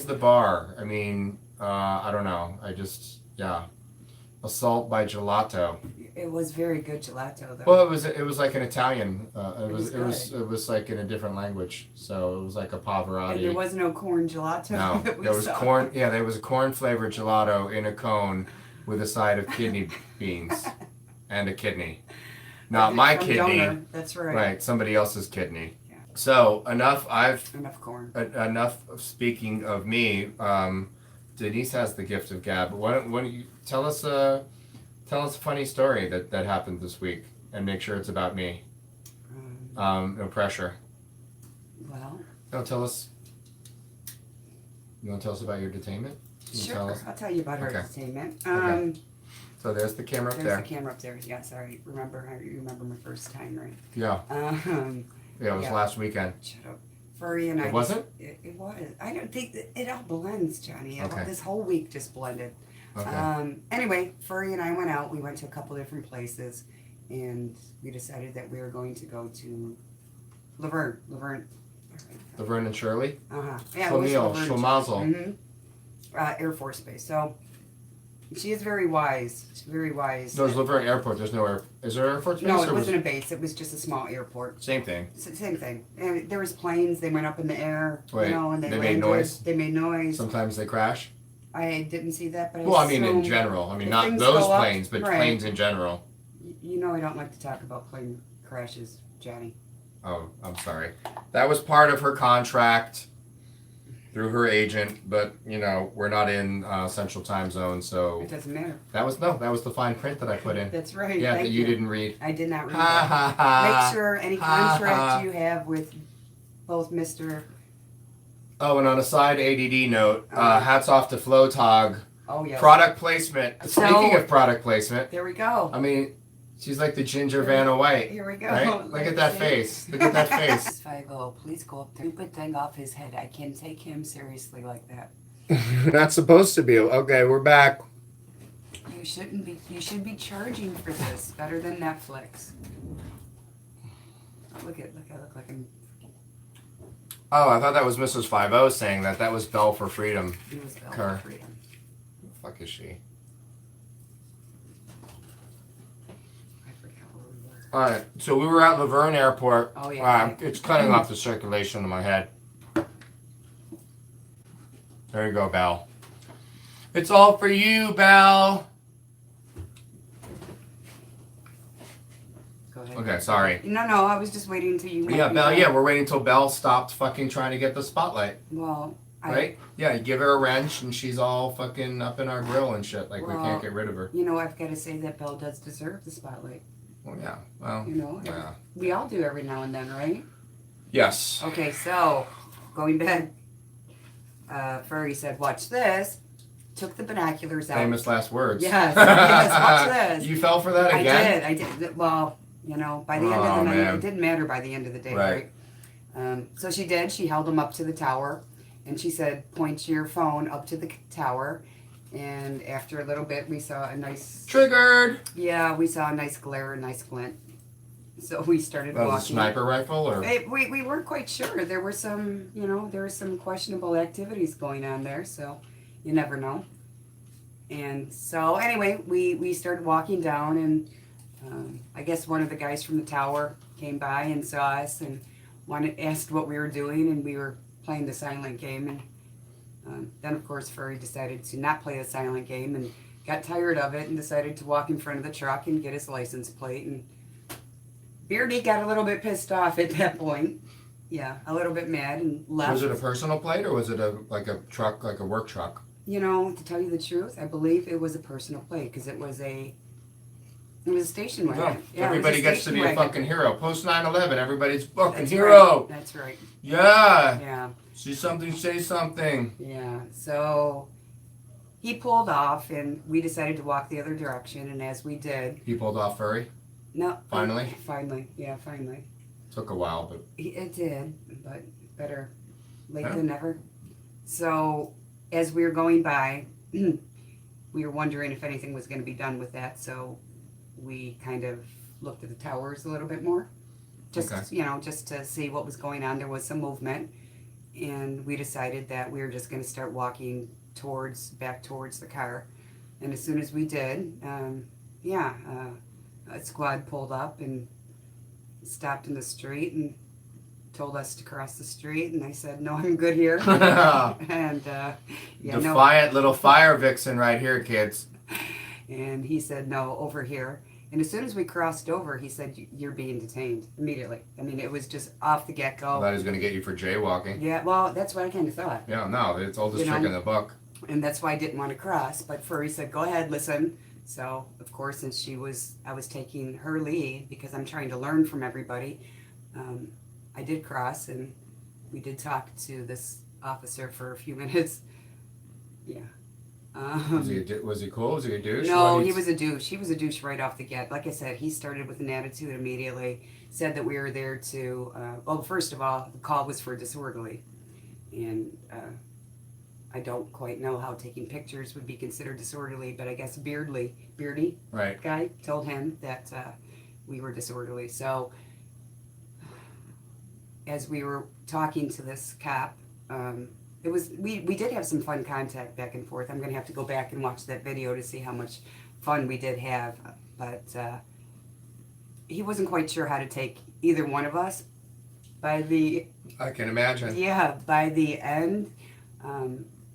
the bar. I mean, I don't know. Yeah. Assault by gelato. It was very good gelato, though. Well, it was like an Italian. It was like in a different language. So it was like a Pavarotti. And there was no corn gelato. No, there was corn. Yeah, there was a corn flavored gelato in a cone with a side of kidney beans and a kidney. Not my kidney. Donor. That's right. Right, somebody else's kidney. Yeah. So enough corn. Enough of speaking of me. Denise has the gift of gab. Why don't you tell us a funny story that happened this week, and make sure it's about me. No pressure. Well. No, tell us. You want to tell us about your detainment? Sure, I'll tell you about our detainment. Okay. So there's the camera up there. There's the camera up there. Yeah, sorry. You remember my first time, right? Yeah. Yeah, it was last weekend. Shut up. Furry and I. Was it? It was. I don't think it all blends, Johnny. Okay. This whole week just blended. Okay. Anyway, Furry and I went out. We went to a couple different places, and we decided that we were going to go to Laverne. Laverne and Shirley? Uh-huh. Yeah, Schlemiel, Schlemazel. Air Force Base. So She is very wise. She's very wise. No, it's Laverne Airport. There's no air. Is there an airport space? No, it or wasn't a base. It was just a small airport. Same thing. Same thing. And there was planes. They went up in the air. Wait, you know, and they landed. made noise? They made noise. Sometimes they crash. I didn't see that, but Well, I mean, in assume general. I mean, if not things those go up- planes, but right. planes in general. You know I don't like to talk about plane crashes, Johnny. Oh, I'm sorry. That was part of her contract through her agent, but you know we're not in Central Time Zone, so It doesn't matter. that was the fine print that I put in. That's right. Yeah, Thank that you didn't read. I did not read Ha, that. ha, ha. Make sure any Ha, ha. contract you have with both Mr. Oh, and on a side ADD note, hats off to Flowtog. Oh, yes. Product placement. So- Speaking of product placement, There we go. I mean, she's like the Ginger Vanna White. Here we go. Right? Look at that face. Look at that face. 50, please go up there. Stupid thing off his head. I can't take him seriously like that. Not supposed to be. Okay, we're back. You shouldn't be. You should be charging for this. Better than Netflix. Look, I look like I'm. Oh, I thought that was Mrs. 50 saying that. That was Bell for Freedom. It was Bell Kerr. for Freedom. Who the fuck is she? I forgot where we were. All right, so we were at Laverne Airport. Oh, yeah. It's cutting off the circulation in my head. There you go, Belle. It's all for you, Belle. Go ahead. Okay, sorry. No, I was just waiting until you. Yeah, Belle. Yeah, we're waiting until Belle stopped fucking trying to get the spotlight. Well, Right? Yeah, you give her a wrench and she's all fucking up in our grill and shit. Like we Well, can't get rid of her. You know, I've got to say that Belle does deserve the spotlight. Well, yeah. Well, You know, yeah. we all do every now and then, right? Yes. Okay, so going back, Furry said, "Watch this." Took the binoculars out. Famous last words. Yes, watch this. You fell for that again? I did. Well, you know, by the end of Oh, the night, man. it didn't matter by the end of the day, Right. right? So she did. She held them up to the tower, and she said, "Point your phone up to the tower." And after a little bit, we saw a nice... Triggered! Yeah, we saw a nice glare, a nice glint. So we started That walking. was a sniper rifle, or? We weren't quite sure. There were some, you know, there were some questionable activities going on there, so you never know. And so anyway, we started walking down, and I guess one of the guys from the tower came by and saw us and asked what we were doing, and we were playing the silent game. And then, of course, Furry decided to not play the silent game and got tired of it and decided to walk in front of the truck and get his license plate. And Beardy got a little bit pissed off at that point. Yeah, a little bit mad and left. Was it a personal plate or was it like a truck, like a work truck? You know, to tell you the truth, I believe it was a personal plate because it was a station wagon. No. Yeah, Everybody it was a gets to station be a wagon. fucking hero. Post 9/11, everybody's fucking That's hero. Right. That's right. Yeah. Yeah. See something, say something. Yeah. So he pulled off, and we decided to walk the other direction. And as we did, He pulled off Furry. no, Finally? finally, yeah, finally, Took a while, but it did, but better late Yeah. than never. So as we were going by, we were wondering if anything was going to be done with that. So we kind of looked at the towers a little bit more, just Okay. you know, just to see what was going on. There was some movement, and we decided that we were just going to start walking back towards the car. And as soon as we did, a squad pulled up and stopped in the street and told us to cross the street, and I said, "No, I'm good here." And defiant little fire vixen right here, kids. And he said, "No, over here." And as soon as we crossed over, he said, "You're being detained immediately." I mean, it was just off the get-go. That is going to get you for jaywalking. Yeah, well, that's what I kind of thought. Yeah, no, it's oldest You know, trick in the book. And that's why I didn't want to cross. But Furry said, "Go ahead, listen." So, of course, since I was taking her lead because I'm trying to learn from everybody, I did cross, and we did talk to this officer for a few minutes. Yeah. Was he cool? Was he a douche? No, he was a douche. He was a douche right off the get. Like I said, he started with an attitude immediately. Said that we were there to, well, first of all, the call was for disorderly. And I don't quite know how taking pictures would be considered disorderly, but I guess Beardy right. guy told him that we were disorderly. So as we were talking to this cop, it was we did have some fun contact back and forth. I'm gonna have to go back and watch that video to see how much fun we did have, but he wasn't quite sure how to take either one of us. By the I can imagine. Yeah, by the end,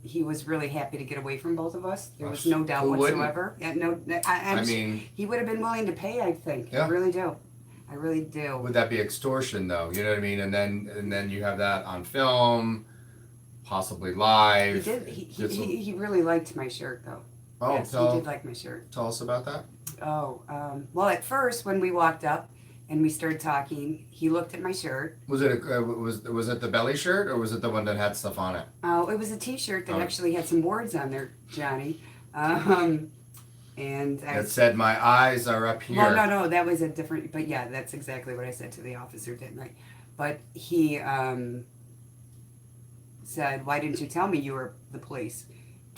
he was really happy to get away from both of us. There was no doubt Who wouldn't? whatsoever. Yeah, no, I mean, he would have been willing to pay. I think. Yeah. I really do. I really do. would that be extortion though? You know what I mean? And then you have that on film, possibly live. He did. He really liked my shirt though. Oh, yes, he did like my shirt. Tell us about that. Oh, well, at first when we walked up and we started talking, he looked at my shirt. Was it was it the belly shirt or was it the one that had stuff on it? Oh, it was a T-shirt that actually had some words on there, Johnny. And it said, "My eyes are up here." Well, no, that was a different. But yeah, that's exactly what I said to the officer, didn't I? But he said, "Why didn't you tell me you were the police?"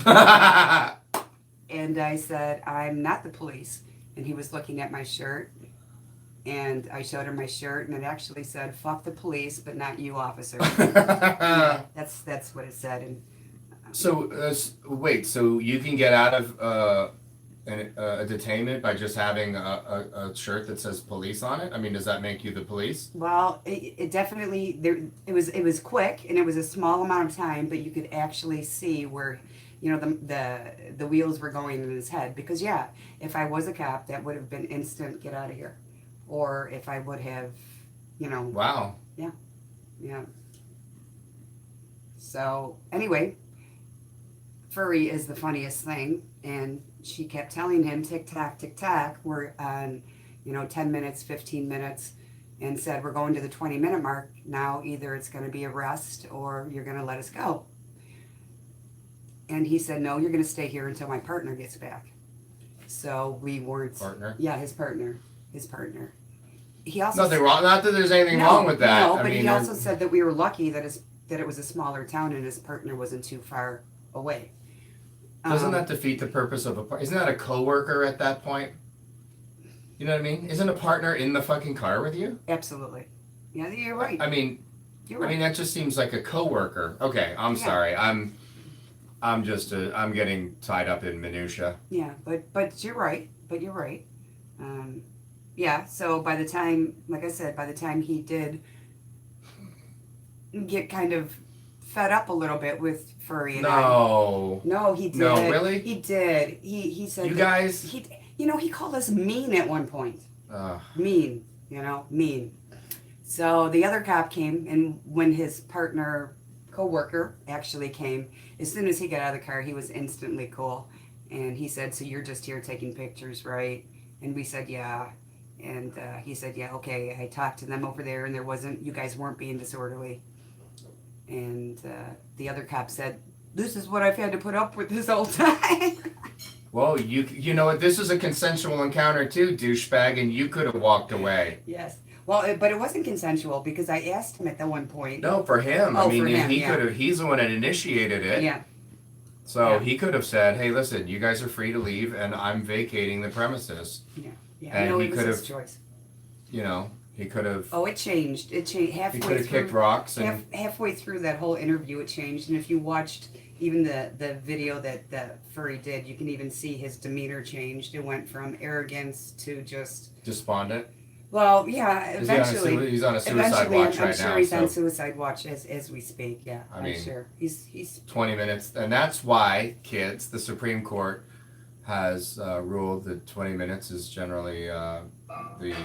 And I said, "I'm not the police." And he was looking at my shirt, and I showed him my shirt, and it actually said, "Fuck the police, but not you, officer." Yeah, that's what it said. And so wait, so you can get out of a detainment by just having a shirt that says police on it? I mean, does that make you the police? Well, it definitely it was quick and it was a small amount of time, but you could actually see where, you know, the wheels were going in his head. Because yeah, if I was a cop, that would have been instant get out of here, or if I would have, you know. Wow. Yeah. So anyway, Furry is the funniest thing, and she kept telling him, tick tock, we're on, 10 minutes, 15 minutes, and said, we're going to the 20-minute mark. Now either it's going to be arrest or you're going to let us go. And he said, no, you're going to stay here until my partner gets back. So we weren't. Partner? Yeah, his partner. He also nothing wrong. Not that there's anything wrong with that. No, but he also said that we were lucky that it was a smaller town and his partner wasn't too far away. Doesn't that defeat the purpose of isn't that a coworker at that point? You know what I mean? Isn't a partner in the fucking car with you? Absolutely. Yeah, you're right. I mean, that just seems like a coworker. Okay, I'm sorry. I'm getting tied up in minutia. Yeah, but you're right. Yeah, so by the time, like I said, by the time he did get kind of fed up a little bit with Furry and No, he did. No, really? He did. He said you guys. He called us mean at one point. Mean. So the other cop came, and when his partner, co-worker, actually came, as soon as he got out of the car, he was instantly cool, and he said, "So you're just here taking pictures, right?" And we said, "Yeah." And he said, "Yeah, okay." I talked to them over there, and you guys weren't being disorderly. And the other cop said, "This is what I've had to put up with this whole time." Well, you know what? This is a consensual encounter too, douchebag, and you could have walked away. Yes. Well, but it wasn't consensual because I asked him at that one point. No, for him. Oh, I mean, for him, he could have. He's the one that initiated it. Yeah. So he could have said, "Hey, listen, you guys are free to leave, and I'm vacating the premises." Yeah. Yeah. And no, he it was could his have. choice. He could have. Oh, it changed. Halfway he could have kicked rocks. And halfway through that whole interview, it changed. And if you watched even the video that Furry did, you can even see his demeanor changed. It went from arrogance to just despondent. Well, yeah. Eventually, he's on a suicide watch right now. I'm sure he's on suicide watch as we speak. Yeah, I'm sure he's 20 minutes, and that's why, kids, the Supreme Court has ruled that 20 minutes is generally the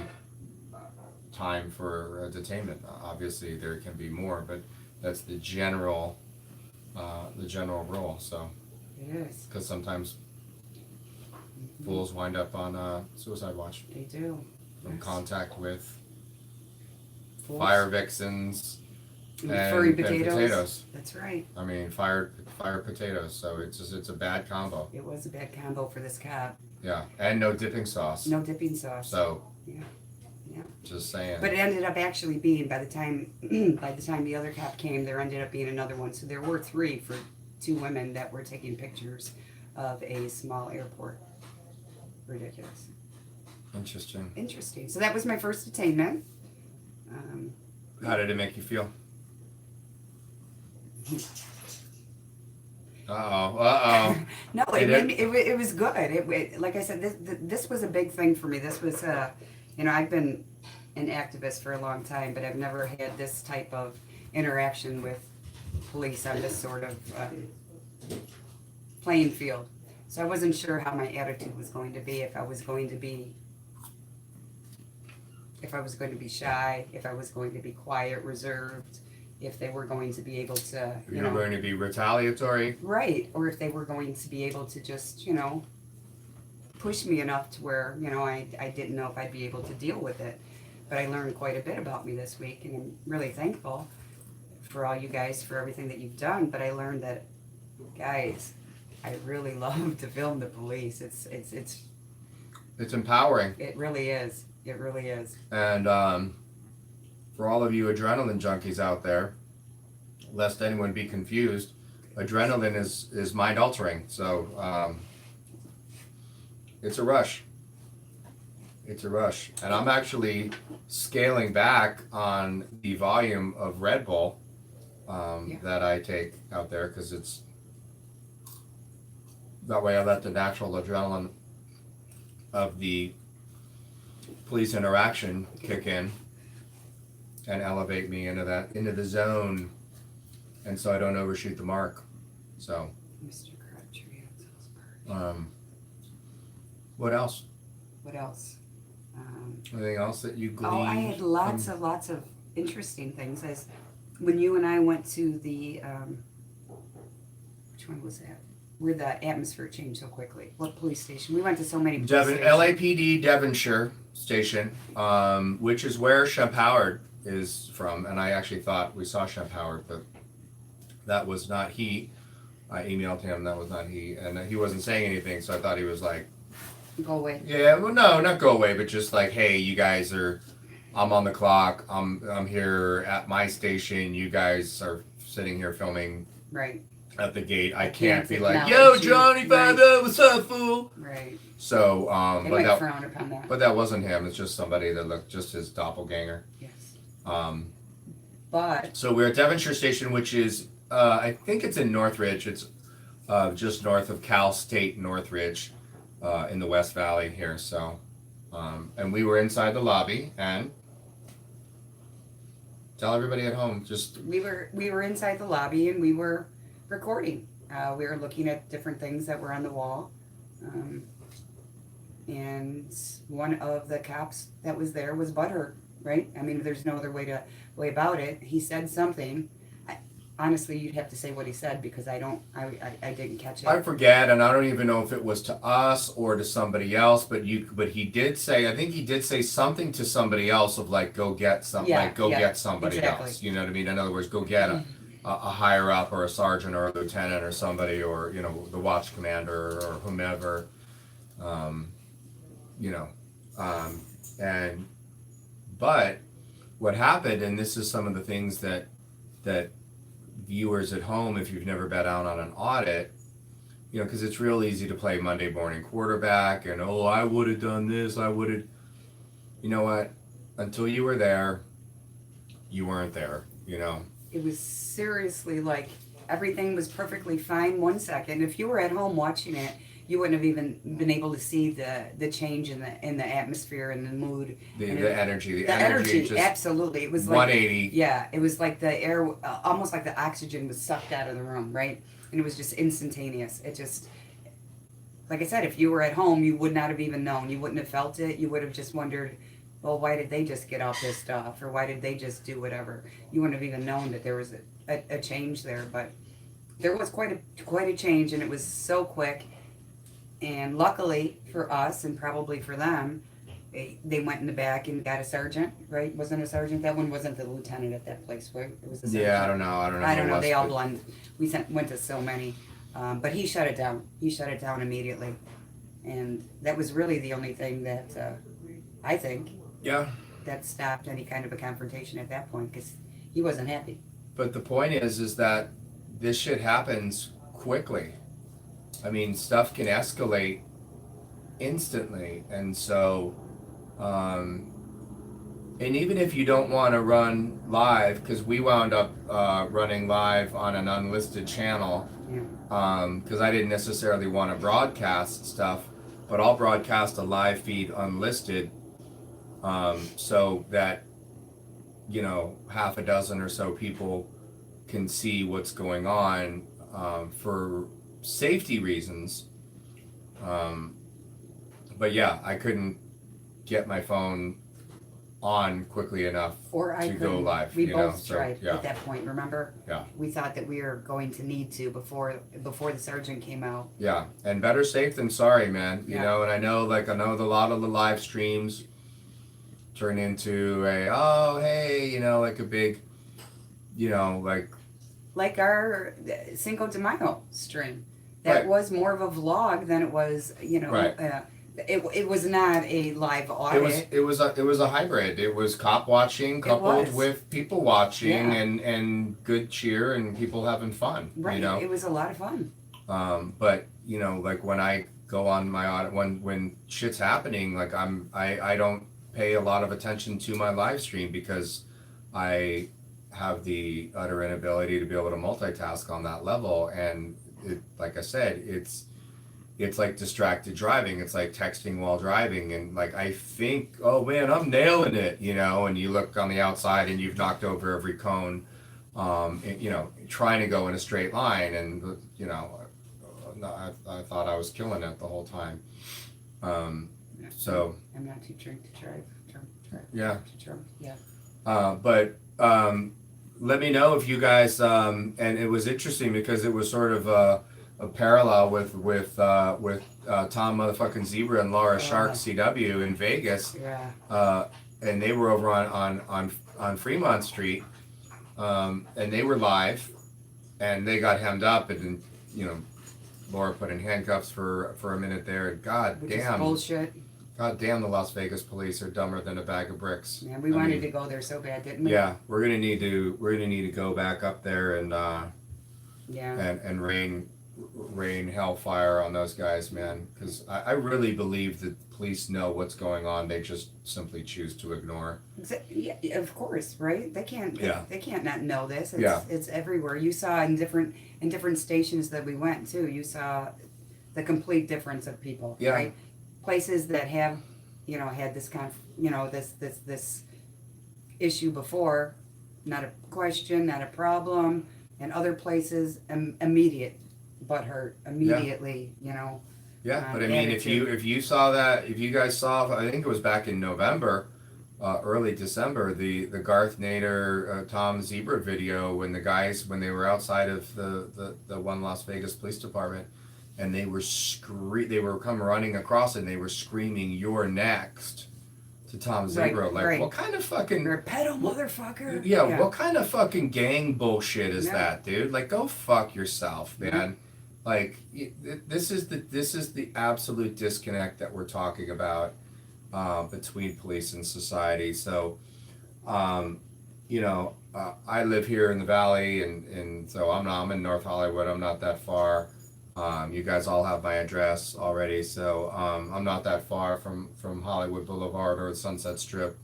time for detainment. Obviously, there can be more, but that's the general rule. So it is, because sometimes fools wind up on suicide watch. They do. From contact with fools. Fire vixens and furry potatoes. And potatoes. That's right. I mean, fire potatoes. So it's a bad combo. It was a bad combo for this cop. Yeah, and no dipping sauce. No dipping sauce. So. Yeah. Just saying. But it ended up actually being by the time the other cop came, there ended up being another one. So there were 3 for 2 women that were taking pictures of a small airport. Ridiculous. Interesting. So that was my first detainment. How did it make you feel? No, it was good. Like I said, this was a big thing for me. This was, I've been an activist for a long time, but I've never had this type of interaction with police on this sort of playing field. So I wasn't sure how my attitude was going to be, if I was going to be shy, if I was going to be quiet, reserved, if they were going to be able to, you were going to be retaliatory. Right, or if they were going to be able to just, push me enough to where, I didn't know if I'd be able to deal with it. But I learned quite a bit about me this week, and I'm really thankful for all you guys for everything that you've done. But I learned that, guys, I really love to film the police. It's empowering. It really is. It really is. And for all of you adrenaline junkies out there, lest anyone be confused, adrenaline is mind altering. So it's a rush. It's a rush. And I'm actually scaling back on the volume of Red Bull that I take out there, because it's that way I let the natural adrenaline of the police interaction kick in and elevate me into the zone, and so I don't overshoot the mark. So Mr. Crabtree, what else? What else? Anything else that you gleaned? Oh, I had lots of interesting things. As when you and I went to the which one was that? Where the atmosphere changed so quickly. What police station? We went to so many police stations. LAPD Devonshire Station, which is where Shemp Howard is from. And I actually thought we saw Shemp Howard, but that was not he. I emailed him, that was not he. And he wasn't saying anything, so I thought he was like, go away. Yeah, well, no, not go away, but just like, hey, you guys I'm on the clock. I'm here at my station. You guys are sitting here filming. Right. At the gate. I can't be like, yo, Johnny, right. What's up, fool? Right. So, they might frown upon that. But that wasn't him. It's just somebody that looked just his doppelganger. Yes. But. So we're at Devonshire Station, which is, I think it's in Northridge. It's just north of Cal State Northridge. In the West Valley here, so and we were inside the lobby, and tell everybody at home, just we were inside the lobby, and we were recording. We were looking at different things that were on the wall, and one of the cops that was there was butthurt, right? I mean, there's no other way about it. He said something. Honestly, you'd have to say what he said, because I didn't catch it. I forget, and I don't even know if it was to us or to somebody else, but he did say, I think he did say something to somebody else of like, go get get somebody else. You know what I mean? In other words, go get a higher up, or a sergeant, or a lieutenant, or somebody, or the watch commander, or whomever. But what happened, and this is some of the things that viewers at home, if you've never been out on an audit, because it's real easy to play Monday morning quarterback and, I would have done this, I would have, you know what, until you were there, you weren't there, It was seriously like everything was perfectly fine 1 second. If you were at home watching it, you wouldn't have even been able to see the change in the atmosphere and the mood. The energy. The energy just absolutely. It was like 180. Yeah, it was like the air, almost like the oxygen was sucked out of the room, right? And it was just instantaneous. It just, like I said, if you were at home, you would not have even known. You wouldn't have felt it. You would have just wondered, well, why did they just get all pissed off, or why did they just do whatever? You wouldn't have even known that there was a change there, but there was quite a change, and it was so quick. And luckily for us, and probably for them, they went in the back and got a sergeant, right? Wasn't a sergeant? That one wasn't the lieutenant at that place, right? It was a sergeant. Yeah, I don't know. They all blend. We went to so many. But he shut it down. He shut it down immediately. And that was really the only thing that, I think, that stopped any kind of a confrontation at that point, because he wasn't happy. But the point is that this shit happens quickly. I mean, stuff can escalate instantly, and so, and even if you don't want to run live, because we wound up running live on an unlisted channel because I didn't necessarily want to broadcast stuff, but I'll broadcast a live feed unlisted, so that, you know, half a dozen or so people can see what's going on, for safety reasons. But yeah, I couldn't get my phone on quickly enough Or I to go couldn't. live. We you know? both So, tried yeah. at that point, remember? Yeah. We thought that we were going to need to before the sergeant came out. Yeah, and better safe than sorry, man. You Yeah. know, and I know a lot of the live streams turn into oh hey, you know, like a big, you know, Like our Cinco de Mayo stream. That Right. was more of a vlog than it was, you know. Right. It was not a live audit. it was a hybrid. It was cop watching coupled was. with people watching, Yeah. and good cheer and people having fun. Right. You know, It was a lot of fun. but you know, like when I go on my audit, when shit's happening, like I don't pay a lot of attention to my live stream because I have the utter inability to be able to multitask on that level, and like I said, it's like distracted driving. It's like texting while driving, and like I think, oh man, I'm nailing it, you know, and you look on the outside and you've knocked over every cone, and, you know, trying to go in a straight line, and you know, I thought I was killing it the whole time. So I'm not too drunk to drive. Yeah. Too drunk. Yeah. But let me know if you guys, and it was interesting because it was sort of a parallel with Tom motherfucking Zebra and Laura Shark CW in Vegas. Yeah. And they were over on Fremont Street, and they were live, and they got hemmed up, and then, you know, Laura put in handcuffs for a minute there. God Which is damn. bullshit. God damn, the Las Vegas police are dumber than a bag of bricks. Yeah, we wanted to go there so bad, didn't we? Yeah, we're gonna need to go back up there and Yeah. and rain hellfire on those guys, man. Because I really believe that the police know what's going on. They just simply choose to ignore. Yeah, of course, right? They can't. Yeah. They can't not know this. It's, Yeah. It's everywhere. You saw in different stations that we went to. You saw the complete difference of people. Yeah. Right. Places that have, you know, had this this issue before, not a question, not a problem, and other places immediate butthurt immediately. You know. Yeah, but I mean, if you saw that, if you guys saw, I think it was back in November, early December, the Garth Nader Tom Zebra video when they were outside of the one Las Vegas Police Department, and they were come running across and they were screaming, "You're next," to Tom Zebra. What kind of fucking You're a pedo motherfucker? Yeah, what kind of fucking gang bullshit is Yeah. that, dude? Like, go fuck yourself, man. Like, this is the absolute disconnect that we're talking about between police and society. So, you know, I live here in the Valley, and so I'm in North Hollywood. I'm not that far. You guys all have my address already, so I'm not that far from Hollywood Boulevard or the Sunset Strip,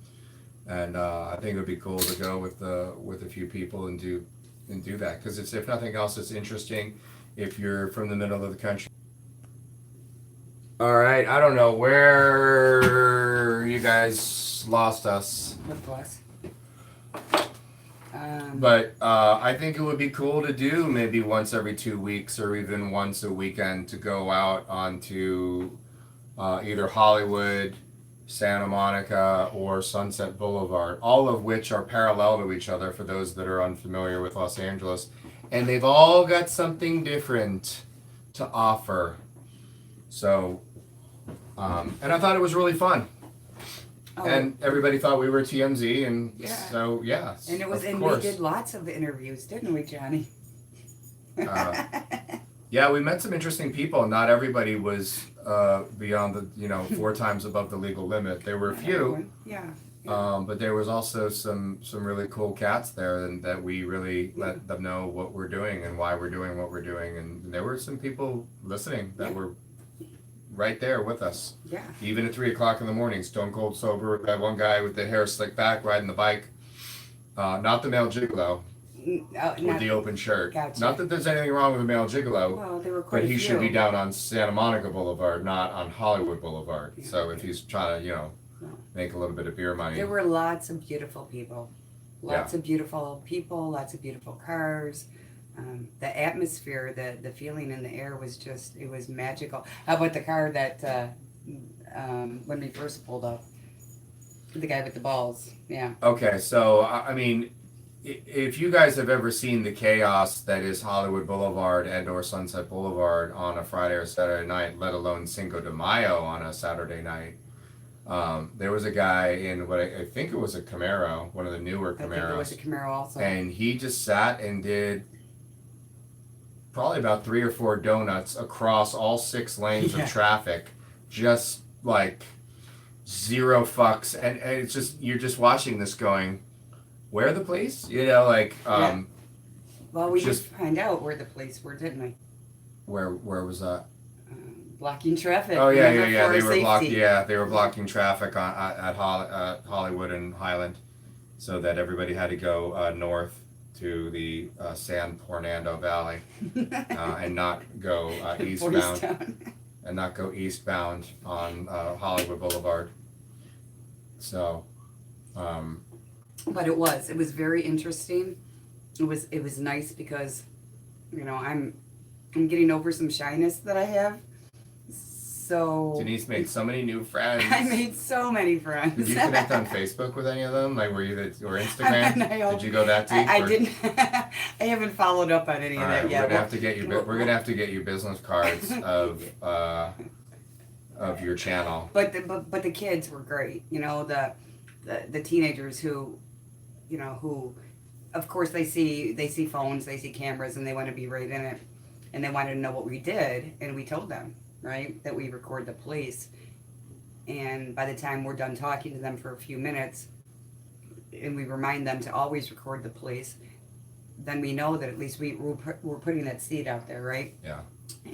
and I think it would be cool to go with a few people and do that, because it's, if nothing else, it's interesting if you're from the middle of the country. All right, I don't know where you guys lost us. With us. But I think it would be cool to do maybe once every 2 weeks or even once a weekend to go out onto either Hollywood, Santa Monica, or Sunset Boulevard, all of which are parallel to each other for those that are unfamiliar with Los Angeles. And they've all got something different to offer. So, and I thought it was really fun. Oh. And everybody thought we were TMZ, and Yeah. so yeah. And of we course. did lots of interviews, didn't we, Johnny? Yeah, we met some interesting people. Not everybody was beyond the 4 times above the legal limit. There were a few. Yeah. But there was also some really cool cats there, and that we really let them know what we're doing and why we're doing what we're doing. And there were some people listening that were right there with us. Yeah. Even at 3 o'clock in the morning, stone cold sober. That one guy with the hair slicked back riding the bike. Not the male gigolo. with the open shirt. Gotcha. Not that there's anything wrong with a male gigolo, Well, there were quite but a he should be few. down on Santa Monica Boulevard, not on Hollywood Boulevard. So if he's trying to, make a little bit of beer money. There were lots of beautiful people. Lots of beautiful people, lots of beautiful cars. The atmosphere, the feeling in the air was just, it was magical. How about the car that, when we first pulled up? The guy with the balls, yeah. Okay, so, I mean, if you guys have ever seen the chaos that is Hollywood Boulevard and or Sunset Boulevard on a Friday or Saturday night, let alone Cinco de Mayo on a Saturday night, there was a guy in what I think it was a Camaro, one of the newer Camaros. I think it was a Camaro also. And he just sat and did probably about 3 or 4 donuts across all 6 lanes of traffic, just like zero fucks. And it's just, you're just watching this going, where are the police? Well, we just find out where the police were, didn't we? Where was that? Blocking traffic. Oh yeah, remember, yeah. for They were safety. blocking. Yeah, they were blocking traffic at Hollywood and Highland, so that everybody had to go north to the San Fernando Valley and not go eastbound. And not go eastbound on Hollywood Boulevard. So. But it was very interesting. It was nice because, I'm getting over some shyness that I have. So Denise made so many new friends. I made so many friends. Did you connect on Facebook with any of them? Like, or Instagram? Did you go that deep? I didn't. I haven't followed up on any of that yet. We're gonna have to get you business cards of your channel. But the kids were great. The teenagers who, who, of course they see phones, they see cameras, and they want to be right in it, and they wanted to know what we did, and we told them. Right, that we record the police, and by the time we're done talking to them for a few minutes, and we remind them to always record the police, then we know that at least we're putting that seed out there, right? Yeah.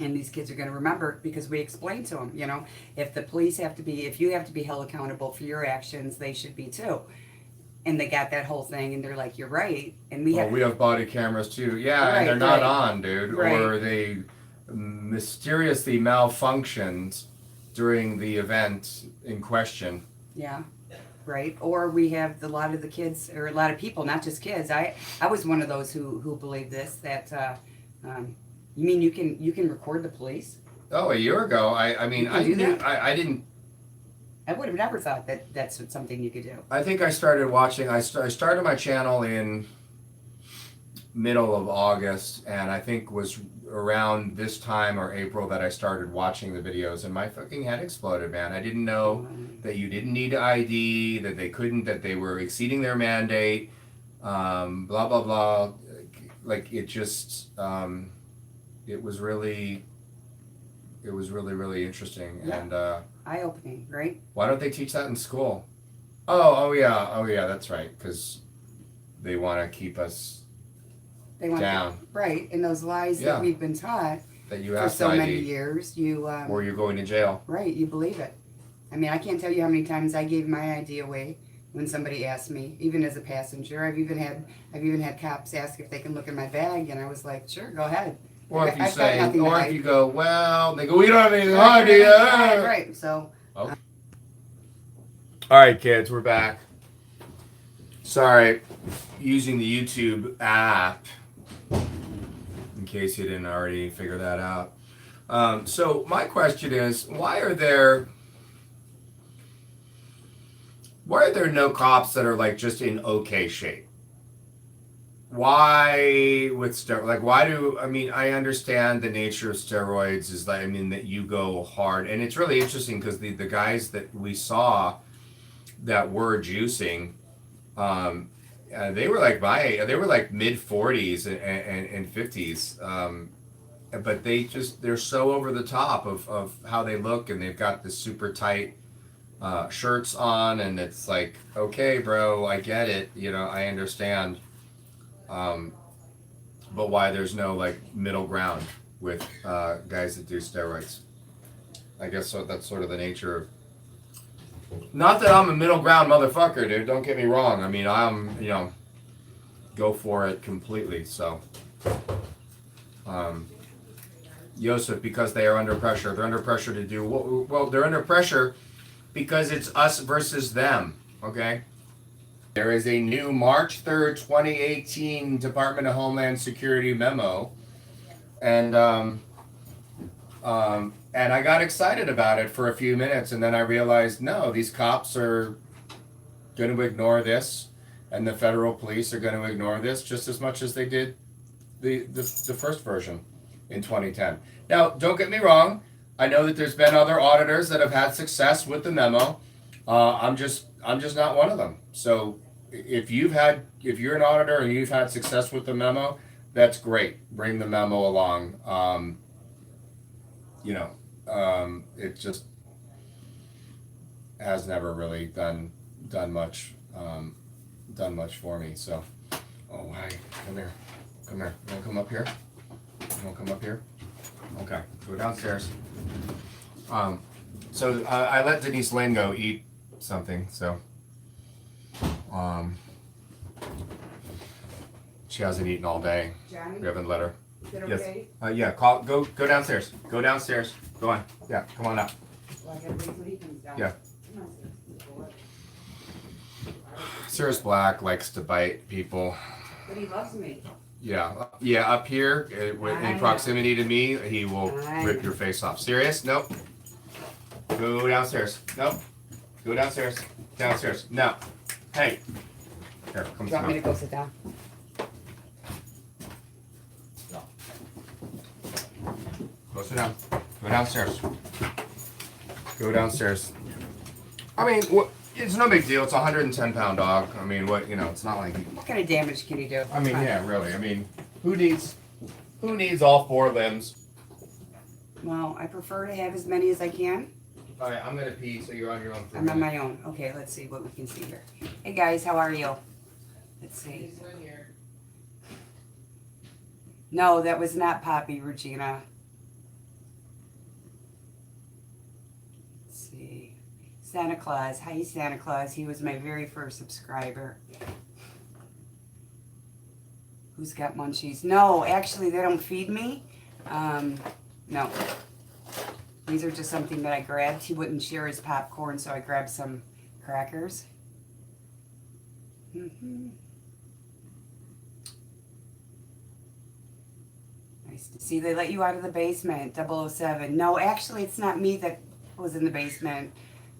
And these kids are going to remember because we explained to them, if the police if you have to be held accountable for your actions, they should be too. And they got that whole thing, and they're like, "You're right." And we have body cameras too. Yeah, and they're not on, dude, or they mysteriously malfunctioned during the event in question. Yeah, right. Or we have a lot of the kids, or a lot of people, not just kids. I was one of those who believed this. That you mean you can record the police? Oh, a year ago, I didn't. I would have never thought that that's something you could do. I think I started watching. I started my channel in middle of August, and I think was around this time or April that I started watching the videos, and my fucking head exploded, man. I didn't know that you didn't need ID, that they were exceeding their mandate, blah blah blah. Like it just, it was really interesting, and eye-opening, right? Why don't they teach that in school? Oh yeah, that's right, because they want to keep us down. Right, and those lies that we've been taught that you for have so to many ID, years, or you're going to jail. Right, you believe it. I mean, I can't tell you how many times I gave my ID away when somebody asked me, even as a passenger. I've even had cops ask if they can look in my bag, and I was like, sure, go ahead. Or if you go, well, they go, we don't have anything to hide. Right. So. Okay. All right, kids, we're back. Sorry, using the YouTube app. In case you didn't already figure that out. So my question is, why are there no cops that are like just in okay shape? Why with steroids? I understand the nature of steroids is that you go hard, and it's really interesting because the guys that we saw that were juicing, they were like mid 40s and 50s, but they're so over the top of how they look, and they've got this super tight shirts on, and it's like, okay, bro, I get it, I understand. But why there's no like middle ground with guys that do steroids? I guess so. That's sort of the nature of. Not that I'm a middle ground motherfucker, dude. Don't get me wrong. I'm, go for it completely. So, Joseph, because they are under pressure. They're under pressure to do what? Well, they're under pressure because it's us versus them. Okay. There is a new March 3rd, 2018 Department of Homeland Security memo, and I got excited about it for a few minutes, and then I realized, no, these cops are going to ignore this, and the federal police are going to ignore this just as much as they did the first version in 2010. Now, don't get me wrong. I know that there's been other auditors that have had success with the memo. I'm just not one of them. So if you're an auditor and you've had success with the memo, that's great. Bring the memo along. It just has never really done much for me. So, oh hi, come here. You wanna come up here? Okay, go downstairs. So I let Denise Lynn go eat something. So, she hasn't eaten all day. Johnny? We haven't let her. Is it Yes. okay? Yeah. Go downstairs. Go downstairs. Go on. Yeah. Come on up. Well, I gotta wait till he comes down. Yeah. Come on, Sarah. Sirius Black likes to bite people. But he loves me. Yeah. Up here, in proximity to me, he will rip your face off. Sirius? Nope. Go downstairs. Nope. Go downstairs. Downstairs. No. Hey. Here, come Do you want me to go sit down? No. Go sit down. Go downstairs. Go downstairs. I mean, it's no big deal. It's a 110-pound dog. I mean, it's not like... What kind of damage can he do? I mean, yeah, really. I mean, who needs all four limbs? Well, I prefer to have as many as I can. All right, I'm going to pee, so you're on your own for a I'm on minute. my own. Okay, let's see what we can see here. Hey guys, how are you? Let's see. No, that was not Poppy, Regina. Let's see. Santa Claus. Hi, Santa Claus. He was my very first subscriber. Who's got munchies? No, actually, they don't feed me. No. These are just something that I grabbed. He wouldn't share his popcorn, so I grabbed some crackers. Nice to see. They let you out of the basement, 007. No, actually, it's not me that was in the basement.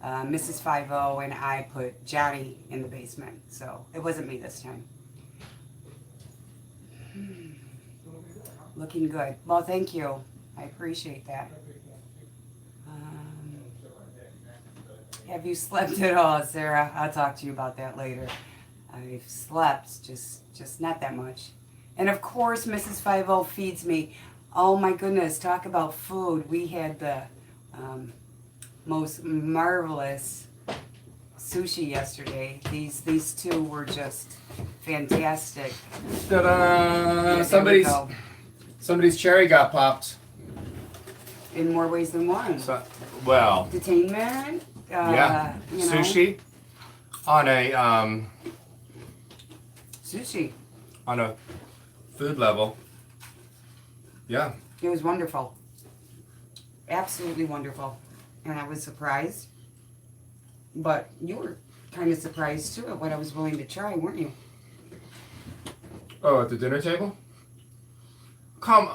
Mrs. 50 and I put Johnny in the basement, so it wasn't me this time. Looking good. Well, thank you. I appreciate that. Have you slept at all, Sarah? I'll talk to you about that later. I've slept, just not that much. And of course, Mrs. 50 feeds me. Oh my goodness, talk about food. We had the most marvelous sushi yesterday. These two were just fantastic. Ta-da! Yeah, Somebody's cherry got popped. in more ways than one. So, well, Detainment. yeah, You know. sushi on a Sushi. on a food level. Yeah. It was wonderful. Absolutely wonderful. And I was surprised. But you were kind of surprised too at what I was willing to try, weren't you? Oh, at the dinner table? Come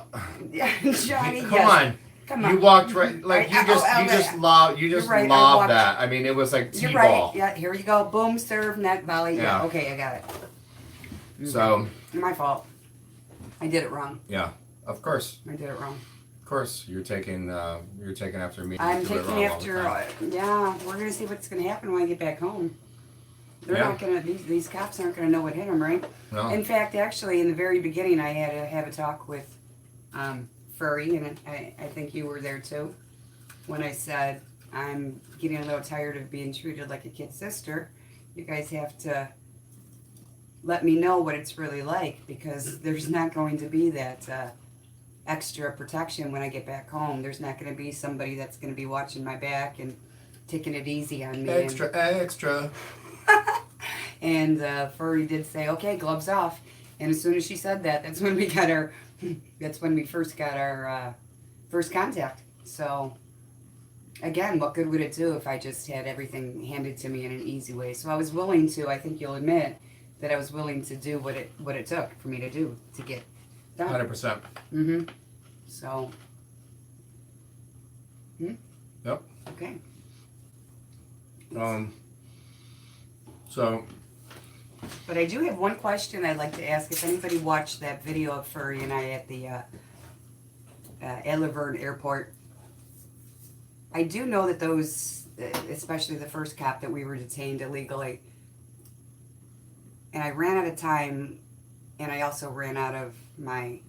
Yeah, Johnny, Come yes. on. Come on. You walked right like you just lobbed You're right, I lobbed walked- that. I mean, it was like You're T-ball. right. Yeah, here you go. Boom, serve, net, volley. Yeah. Yeah. Okay, I got it. So, My fault. I did it wrong. yeah, of course. I did it wrong. Of course, you're taking after me. I'm You do it taking wrong all the after. time. Yeah, we're gonna see what's gonna happen when I get back home. They're Yeah. not gonna. These cops aren't gonna know what hit them, right? No. In fact, actually, in the very beginning, I had to have a talk with Furry, and I think you were there too. When I said I'm getting a little tired of being treated like a kid sister, you guys have to let me know what it's really like, because there's not going to be that extra protection when I get back home. There's not going to be somebody that's going to be watching my back and taking it easy on me. Extra. And Furry did say, okay, gloves off. And as soon as she said that, that's when we got our, that's when we first got our first contact. So, again, what good would it do if I just had everything handed to me in an easy way? So I was willing to, I think you'll admit, that I was willing to do what it took for me to do, to get done. 100%. Mm-hmm. So. Yep. Okay. So. But I do have one question I'd like to ask. If anybody watched that video of Furry and I at the Verne Airport, I do know that those, especially the first cop that we were detained illegally, and I ran out of time, and I also ran out of my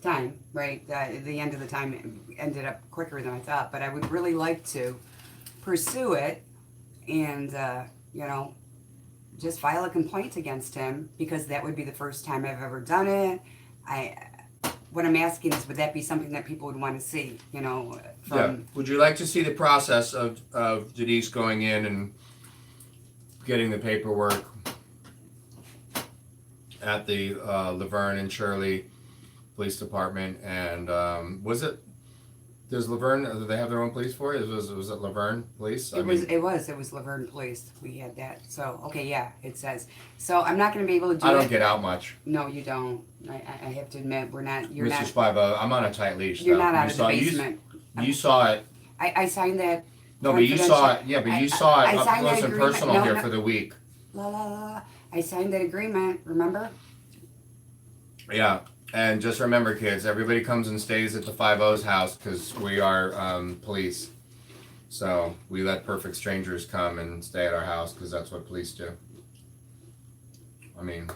time, right? The end of the time ended up quicker than I thought, but I would really like to pursue it and, you know, just file a complaint against him, because that would be the first time I've ever done it. What I'm asking is, would that be something that people would want to see, you know? Yeah. Would you like to see the process of Denise going in and getting the paperwork at the Laverne and Shirley Police Department? And does Laverne, do they have their own police for it? Was it Laverne Police? It was Laverne Police. We had that. So, okay, yeah, it says. So I'm not going to be able to do it. I don't get out much. No, you don't. I have to admit, you're Mr. not. Spivey, I'm on a tight leash. You're not out of the basement. You saw it. I signed that. No, but you saw it. Yeah, but you saw it I up signed close that and agreement. personal here for the week. La la la. I signed that agreement. Remember? Yeah, and just remember, kids, everybody comes and stays at the 5-0's house because we are police. So we let perfect strangers come and stay at our house because that's what police do. I mean,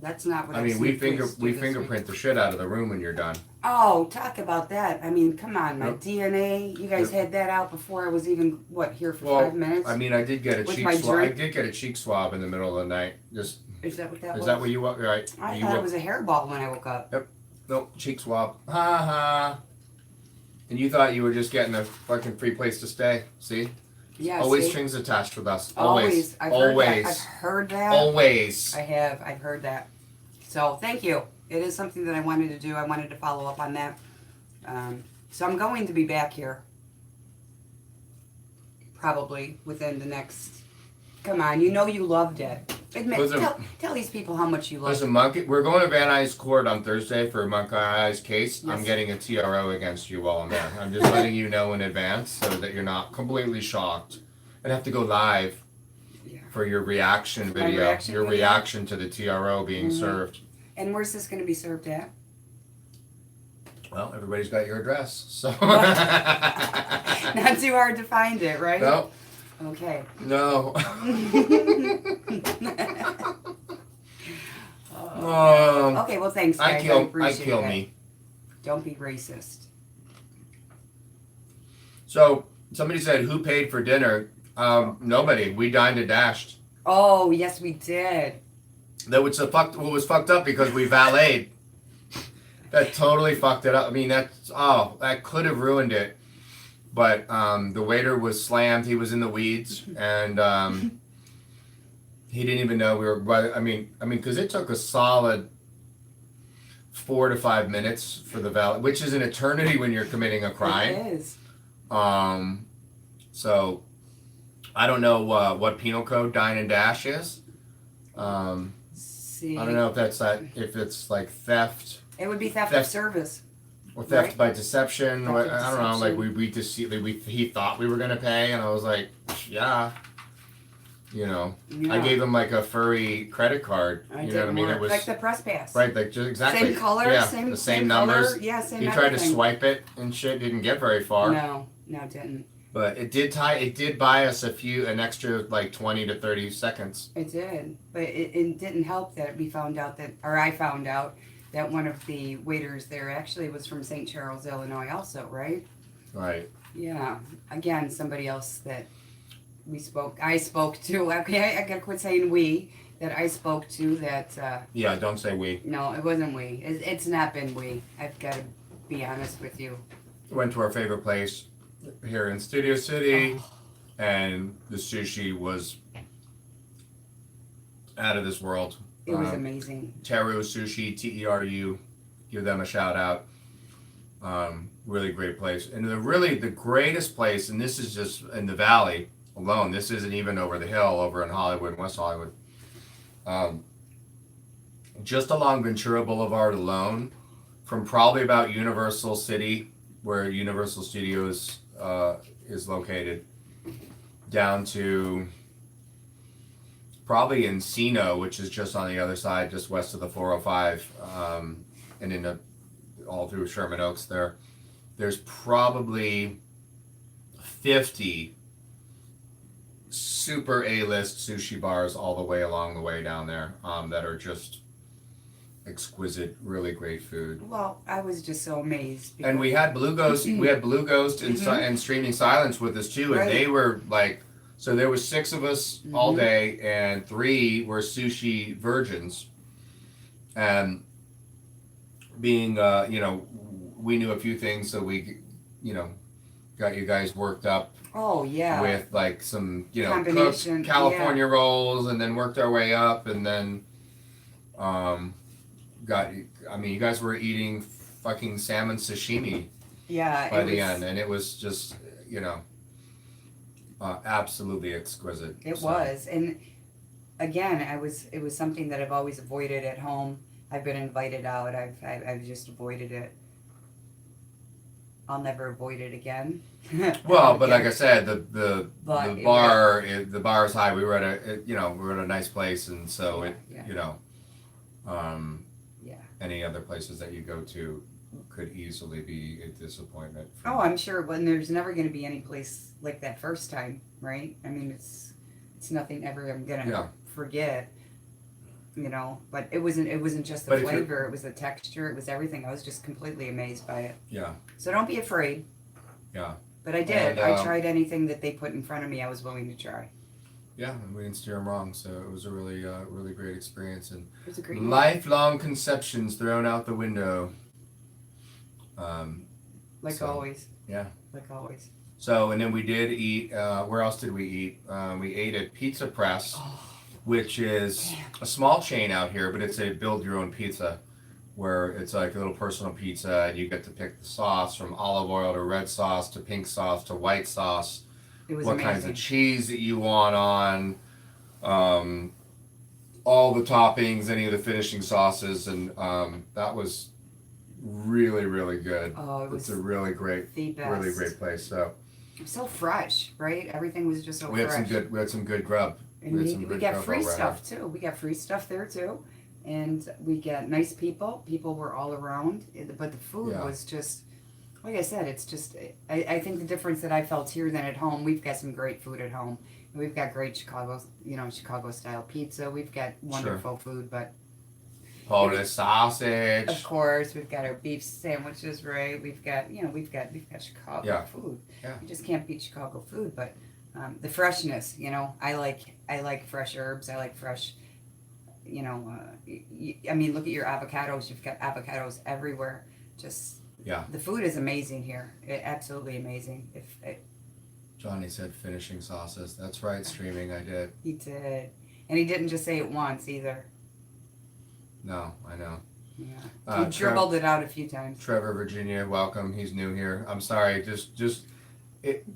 that's not what I mean, we fingerprint the shit out of the room when you're done. Oh, talk about that. I mean, come on, my DNA. You guys had that out before I was even, here for 5 minutes? I mean, I did get a cheek swab. I did get a cheek swab in the middle of the night. Is that what that was? Is that what you want? Right. I thought it was a hairball when I woke up. Yep. Nope, cheek swab. Ha ha. And you thought you were just getting a fucking free place to stay. See? Yeah, always see? Strings attached with us. Always. I've heard that. Always. I have. I've heard that. So, thank you. It is something that I wanted to do. I wanted to follow up on that. So I'm going to be back here. Probably within the next... Come on, you know you loved it. Admit, tell these people how much you loved it. Listen, Monkey, we're going to Van Nuys Court on Thursday for Monkey Eyes case. Yes. I'm getting a TRO against you while I'm there. I'm just letting you know in advance so that you're not completely shocked. And have to go live for your reaction video. Your reaction to the TRO being served. And where's this going to be served at? Well, everybody's got your address, so. Not too hard to find it, right? No. Okay. No. Okay, well, thanks, guys. I kill me. Don't be racist. So, somebody said, who paid for dinner? Nobody. We dined and dashed. Oh, yes, we did. That was fucked up because we valeted. That totally fucked it up. I mean, that could have ruined it. But the waiter was slammed. He was in the weeds, and he didn't even know we were. I mean, because it took a solid 4 to 5 minutes for the valet, which is an eternity when you're committing a crime. It is. So I don't know what penal code dine and dash is. I don't know if it's like theft. It would be theft of service. Or theft by deception. I don't know. Like he thought we were gonna pay, and I was like, yeah. You know, I gave him like a furry credit card. You know what I mean? It was like the press pass. Right, like just exactly. Same color, yeah, same the same color, numbers. Yeah, same. He tried to swipe it and shit. Didn't get very far. No, it didn't. But it did buy us an extra like 20 to 30 seconds. It did, but it didn't help that I found out that one of the waiters there actually was from St. Charles, Illinois also, right? Right. Yeah. Again, somebody else that I spoke to. Okay, I gotta quit saying we. That I spoke to that... yeah, don't say we. No, it wasn't we. It's not been we. I've got to be honest with you. Went to our favorite place here in Studio City, and the sushi was out of this world. It was amazing. Teru Sushi, Teru, give them a shout out. Really great place. And the greatest place, and this is just in the valley alone, this isn't even over the hill over in Hollywood, West Hollywood. Just along Ventura Boulevard alone, from probably about Universal City, where Universal Studios is located, down to probably Encino, which is just on the other side, just west of the 405, and all through Sherman Oaks there. There's probably 50 super A-list sushi bars all the way along the way down there that are just exquisite, really great food. Well, I was just so amazed. And we had Blue Ghost, and Streaming Silence with us too, and they were like, so there was 6 of us all day, and 3 were sushi virgins. And being, we knew a few things, so we, got you guys worked up. Oh yeah. With like some, cooked combination, California rolls, and then worked our way up, and then, you guys were eating fucking salmon sashimi. Yeah. By the end, and it was just, absolutely exquisite. It was, and again, it was something that I've always avoided at home. I've been invited out. I've just avoided it. I'll never avoid it again. Well, but like I said, the bar is high. We were at a nice place, and so any other places that you go to could easily be a disappointment. Oh, I'm sure. But there's never going to be any place like that first time, right? I mean, it's nothing ever I'm gonna forget. But it wasn't just the flavor, it was the texture, it was everything. I was just completely amazed by it. Yeah. So don't be afraid. Yeah. But I did. I tried anything that they put in front of me, I was willing to try. Yeah, and we didn't steer them wrong, so it was a really, really great experience, and it was a great lifelong conceptions thrown out the window. Always. Yeah. Like always. So, and then we did eat. Where else did we eat? We ate at Pizza Press. Which is a small chain out here, but it's a build-your-own pizza, where it's like a little personal pizza, and you get to pick the sauce from olive oil to red sauce to pink sauce to white sauce. It was what amazing. kinds of cheese that you want on, all the toppings, any of the finishing sauces, and that was really, really good. Oh, it's a really great place. So it was so fresh, right? Everything was just so fresh. We had some good grub. And we got free stuff too. We got free stuff there too, and we got nice people. People were all around, but the food was just, like I said, it's just. I think the difference that I felt here than at home. We've got some great food at home. We've got great Chicago style pizza. We've got wonderful food, but Polish sausage. Of course, we've got our beef sandwiches, right? We've got Chicago food. Yeah. You just can't beat Chicago food, but. The freshness, I like fresh herbs. I like fresh, look at your avocados. You've got avocados everywhere. Just the food is amazing here. Absolutely amazing. Johnny said finishing sauces. That's right, streaming. I did. He did, and he didn't just say it once either. No, I know. Yeah, he dribbled it out a few times. Trevor, Virginia, welcome. He's new here. I'm sorry. Just.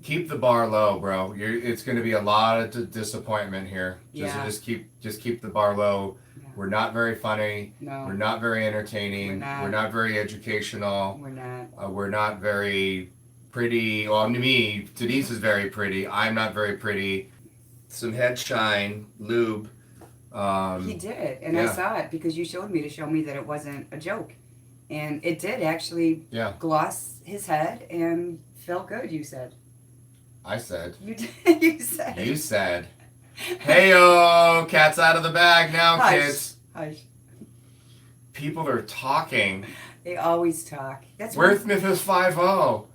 Keep the bar low, bro. It's going to be a lot of disappointment here. Just keep the bar low. Yeah. We're not very funny. No. We're not very entertaining. We're not very educational. We're not. We're not very pretty. Well, to me, Denise is very pretty. I'm not very pretty. Some head shine, lube. He did, and I saw it because you showed me to show me that it wasn't a joke, and it did actually gloss his head and. Felt good, you said. I said. You did. You said. You said. Hey-o, cat's out of the bag now, kids. Hush. People are talking. They always talk. That's where's Mrs. 5-0?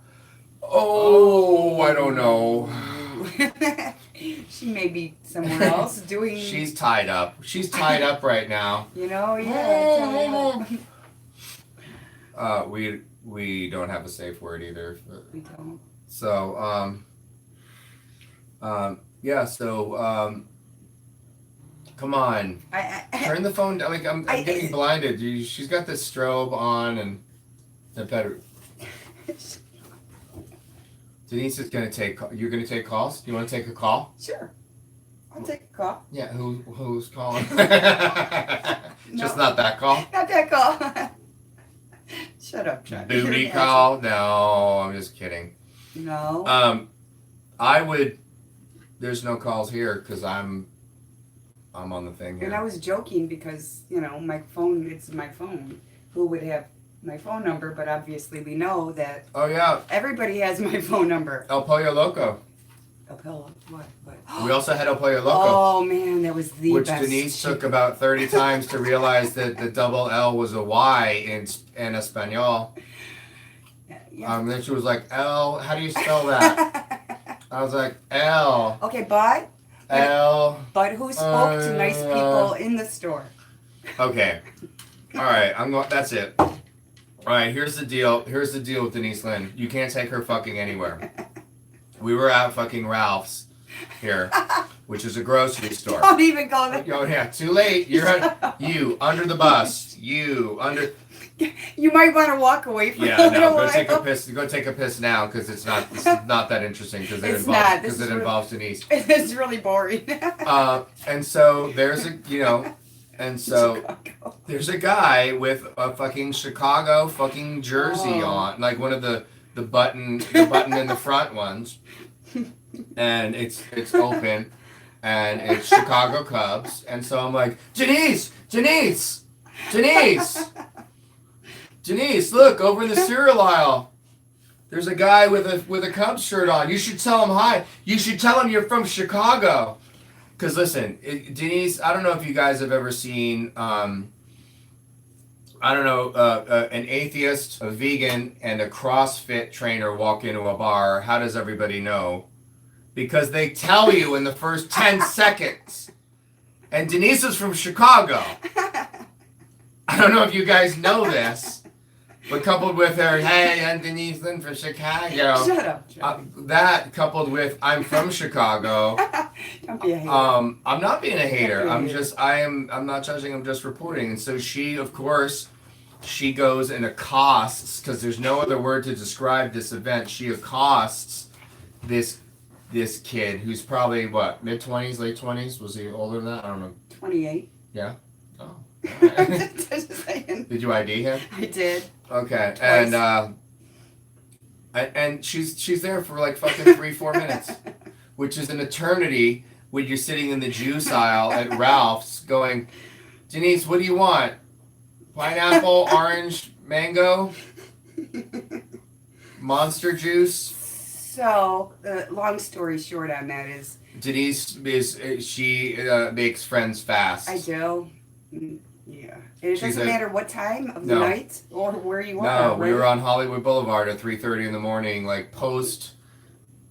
Oh, I don't know. She may be somewhere else doing. She's tied up. She's tied up right now. We don't have a safe word either. We don't. So, Come on. Turn the phone down. Like, I'm getting blinded. She's got this strobe on and the better. Denise is going to take, you're going to take calls? You want to take a call? Sure. I'll take a call. Yeah, who's calling? Just not that call? Not that call. Shut up, John. Booty call? No, I'm just kidding. No. There's no calls here because I'm on the thing here. And I was joking because, my phone, it's my phone. Who would have my phone number? But obviously we know that. Oh, yeah. Everybody has my phone number. El Pollo Loco. El Pollo? What? We also had El Pollo Loco. Oh, man, that was the best. Which Denise took about 30 times to realize that the double L was a Y in Espanol. Yeah. Then she was like, L, how do you spell that? I was like, L. Okay, but who spoke to nice people in the store? Okay. All right, that's it. All right, here's the deal. Here's the deal with Denise Lynn. You can't take her fucking anywhere. We were at fucking Ralph's here, which is a grocery store. Don't even go there. Oh yeah, too late. You under the bus. You might want to walk away from. Yeah, no. Go take a piss. Go take a piss now because it's not that interesting because it involves Denise. It's really boring. And so there's there's a guy with a fucking Chicago fucking jersey on, like one of the button in the front ones, and it's open, and it's Chicago Cubs, and so I'm like, Denise, look over in the cereal aisle. There's a guy with a Cubs shirt on. You should tell him hi. You should tell him you're from Chicago. Because listen, Denise, I don't know if you guys have ever seen, an atheist, a vegan, and a CrossFit trainer walk into a bar. How does everybody know? Because they tell you in the first 10 seconds. And Denise is from Chicago. I don't know if you guys know this. But coupled with her, hey, I'm Denise Lynn from Chicago. Shut up. That coupled with I'm from Chicago. Don't be a hater. I'm not being a hater. I'm not judging. I'm just reporting. And so she, of course, she goes and accosts, because there's no other word to describe this event. She accosts this kid who's probably mid-20s, late 20s. Was he older than that? I don't know. 28. Yeah. Oh. Just saying. Did you ID him? I did. Okay, Twice. and she's there for like fucking 3-4 minutes, which is an eternity when you're sitting in the juice aisle at Ralph's going, Denise, what do you want? Pineapple, orange, mango, Monster juice. So, long story short on that is Denise makes friends fast. I do. Yeah. And it doesn't matter what time of the night or where you are. No, we were on Hollywood Boulevard at 3:30 in the morning, like post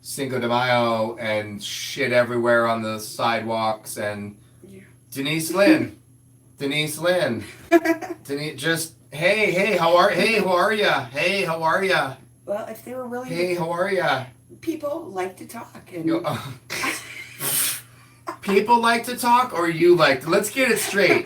Cinco de Mayo, and shit everywhere on the sidewalks. And Denise Lynn, Denise, just hey, how are ya? Hey, how are ya? Well, if they were willing. Hey, how are ya? People like to talk, and people like to talk, or you like? Let's get it straight.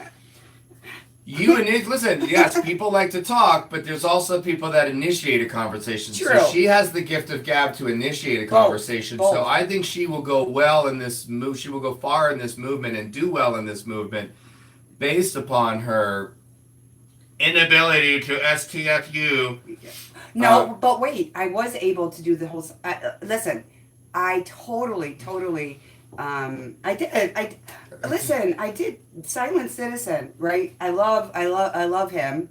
You listen, yes, people like to talk, but there's also people that initiate a conversation. True. So she has the gift of gab to initiate a conversation. Both. So I think she will go well in this move. She will go far in this movement and do well in this movement based upon her inability to STFU. No, but wait, I was able to do the whole. Listen, I totally. I did Silent Citizen, right? I love him,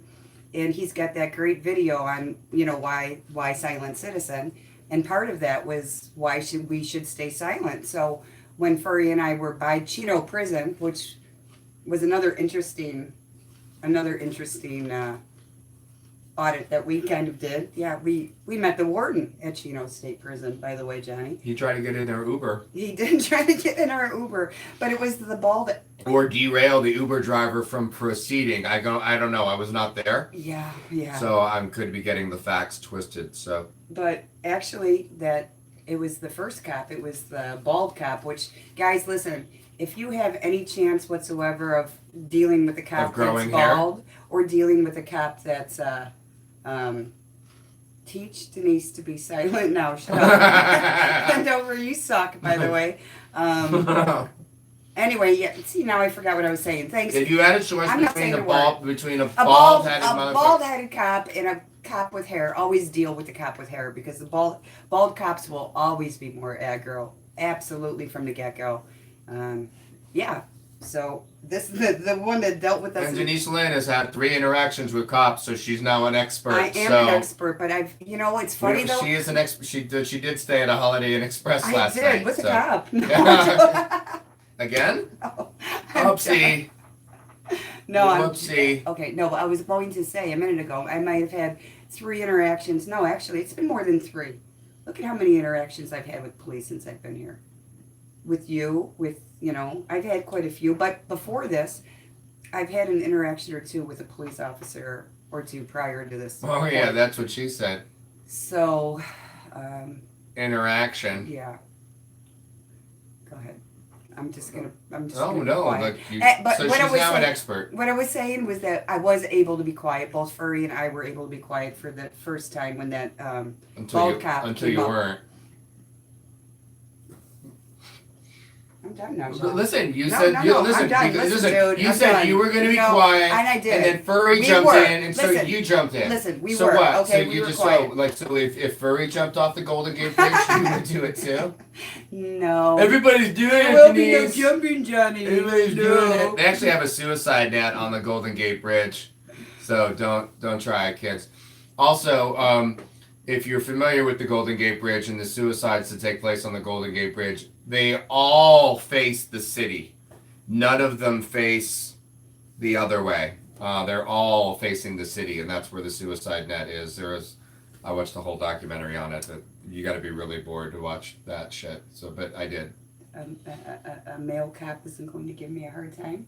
and he's got that great video on why Silent Citizen, and part of that was why we should stay silent. So when Furry and I were by Chino Prison, which was another interesting audit that we kind of did. Yeah, we met the warden at Chino State Prison, by the way, Johnny. He tried to get in our Uber. He did try to get in our Uber, but it was the ball that... Or derail the Uber driver from proceeding. I don't know. I was not there. Yeah. So I could be getting the facts twisted, so... But actually, it was the first cop. It was the bald cop, which, guys, listen, if you have any chance whatsoever of dealing with a cop that's growing hair? bald or dealing with a cop that's teach Denise to be silent now. Shut up. Bend over, you suck, by the way. Anyway, yeah. See, now I forgot what I was saying. Thanks. If you had a choice I'm not between saying a a bald, word. between a A bald-headed motherfucker, bald-headed cop and a cop with hair, always deal with the cop with hair because the bald cops will always be more aggro. Absolutely from the get-go. Yeah. So this the one that dealt with us. and Denise Lynn has had 3 interactions with cops, so she's now an expert. I am so an expert, but I've it's funny though. She is an expert. She did stay at a Holiday Inn Express last night. I did with so. a cop. No, Again? no, Oopsie. No, Whoopsie. Okay, no, but I was going to say a minute ago I might have had 3 interactions. No, actually, it's been more than 3. Look at how many interactions I've had with police since I've been here. With you, I've had quite a few. But before this, I've had an interaction or 2 with a police officer or 2 prior to this. Oh yeah, that's what she said. So, Interaction. yeah. Go ahead. I'm just gonna Oh be no! quiet. Like But so what I she's was now an saying- expert. What I was saying was that I was able to be quiet. Both Furry and I were able to be quiet for the first time when that bald cop Until came you up. weren't. I'm done now. Sean. Listen, you No, said no, you no, listen. I'm done. Listen, dude, you I'm said done. you were going to be No, quiet, and I did. and then Furry We jumped were. in, and so Listen, you jumped in. listen, we so were. what? Okay, so we you were just quiet. so if Furry jumped off the Golden Gate Bridge, you would do it too. No. Everybody's doing There it. will be no Denise. jumping, Johnny. Everybody's No. doing it. They actually have a suicide net on the Golden Gate Bridge, so don't try it, kids. Also, if you're familiar with the Golden Gate Bridge and the suicides that take place on the Golden Gate Bridge, they all face the city. None of them face the other way. They're all facing the city, and that's where the suicide net is. I watched the whole documentary on it. But you got to be really bored to watch that shit. So, but I did. A male cop isn't going to give me a hard time.